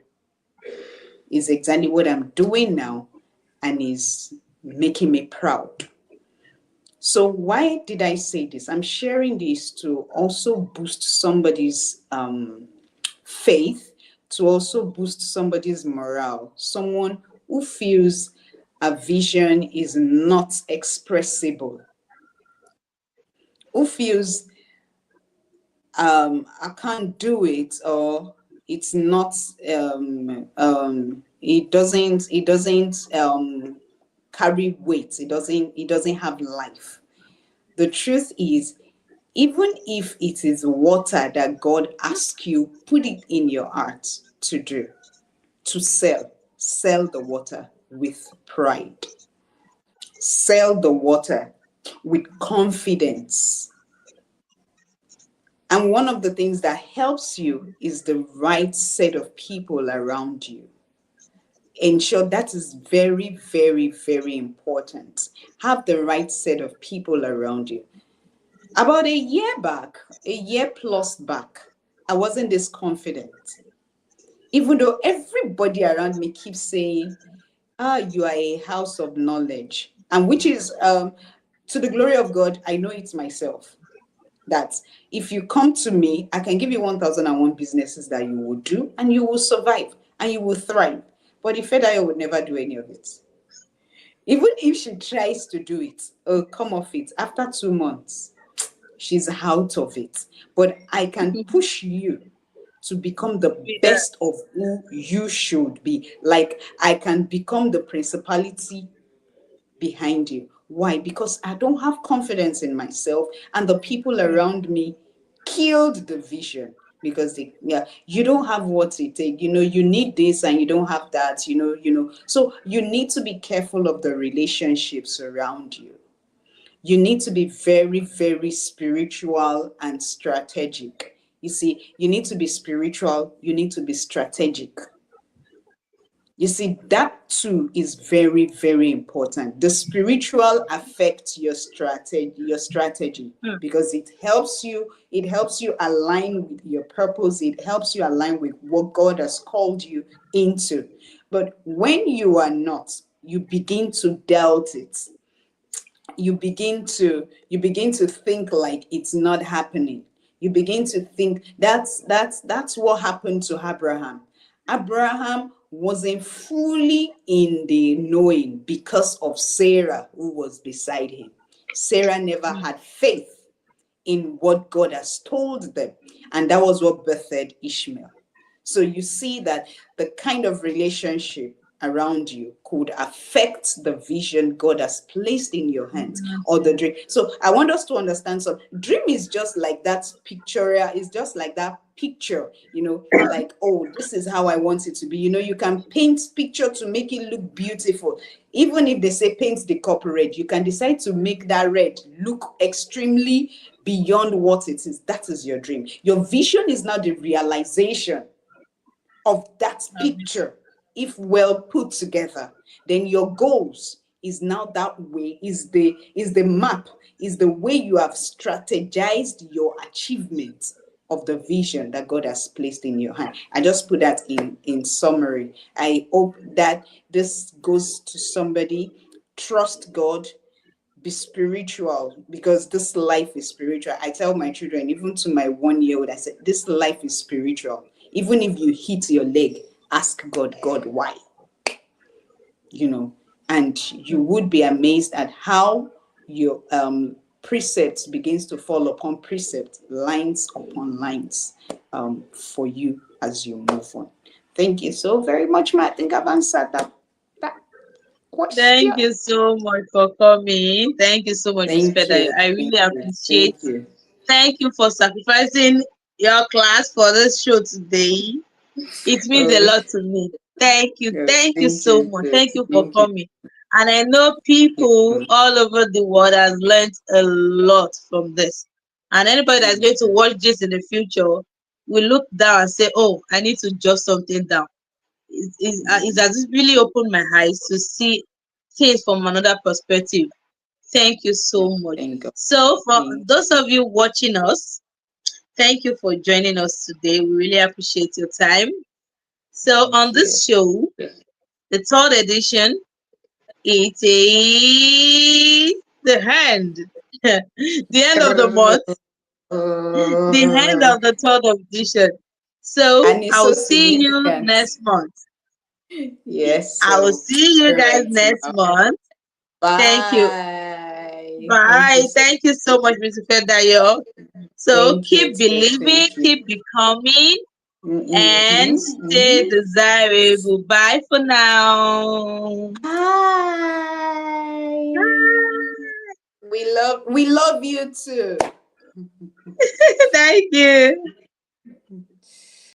is exactly what I'm doing now, and is making me proud. So why did I say this? I'm sharing this to also boost somebody's faith, to also boost somebody's morale. Someone who feels a vision is not expressible, who feels I can't do it, or it's not it doesn't carry weight, it doesn't have life. The truth is, even if it is water that God asks you, put it in your heart to do, to sell the water with pride, sell the water with confidence. And one of the things that helps you is the right set of people around you. Ensure that is very, very, very important. Have the right set of people around you. About a year plus back, I wasn't this confident. Even though everybody around me keeps saying, you are a house of knowledge. And which is, to the glory of God, I know it's myself. That if you come to me, I can give you 1001 businesses that you will do, and you will survive and you will thrive. But Ifedayo would never do any of it. Even if she tries to do it, or come off it after 2 months, she's out of it. But I can push you to become the Be that. best of who you should be. Like, I can become the principality behind you. Why? Because I don't have confidence in myself, and the people around me killed the vision because you don't have what it takes. You need this and you don't have that. So you need to be careful of the relationships around you. You need to be very, very spiritual and strategic. You see, you need to be spiritual, you need to be strategic. You see, that too is very, very important. The spiritual affects your strategy, Mm, because it helps you align with your purpose, it helps you align with what God has called you into. But when you are not, you begin to doubt it. You begin to think like it's not happening. You begin to think that's what happened to Abraham. Abraham wasn't fully in the knowing because of Sarah, who was beside him. Sarah never mm, had faith in what God has told them, and that was what birthed Ishmael. So you see that the kind of relationship around you could affect the vision God has placed in your hands or the dream. So I want us to understand, so dream is just like that pictorial, it's just like that picture, like, oh, this is how I want it to be. You can paint picture to make it look beautiful. Even if they say paint the cup red, you can decide to make that red look extremely beyond what it is. That is your dream. Your vision is now the realization of that picture. If well put together, then your goals is now that way, is the map, is the way you have strategized your achievement of the vision that God has placed in your hand. I just put that in summary. I hope that this goes to somebody. Trust God, be spiritual, because this life is spiritual. I tell my children, even to my 1-year-old, I said, this life is spiritual. Even if you hit your leg, ask God, why? And you would be amazed at how your precepts begins to fall upon precept, lines upon lines, for you as you move on. Thank you so very much, Ma. I think I've answered that Thank question. you so much for coming. Thank you so much, Miss Thank Feda. you. I Thank really you. appreciate. Thank you. Thank you for sacrificing your class for this show today. It means a Oh, lot to me. Thank you. yeah, Thank you thank so you. much. Sis. Thank you for Thank you. coming. And I know people all over the world has learned a lot from this. And anybody that's going to watch this in the future will look down and say, oh, I need to jot something down. It has really opened my eyes to see things from another perspective. Thank you so much. Thank God. So, for Thank those of you watching us, thank you for joining us today. We really appreciate your time. So, on you. this show, the third edition, it is the end, the end of the month, the end of the third edition. So, And it's I will so see you significant. next month. Yes. I will So, see you all guys right. next month. Thank you. Bye. Thank you Bye. so Thank you so much. much, Mr. Fedayo. So Thank you. keep Sis. believing, Thank you. keep becoming, and stay Mm-hmm. desirable. Bye for now. Bye. We love you too. Thank you.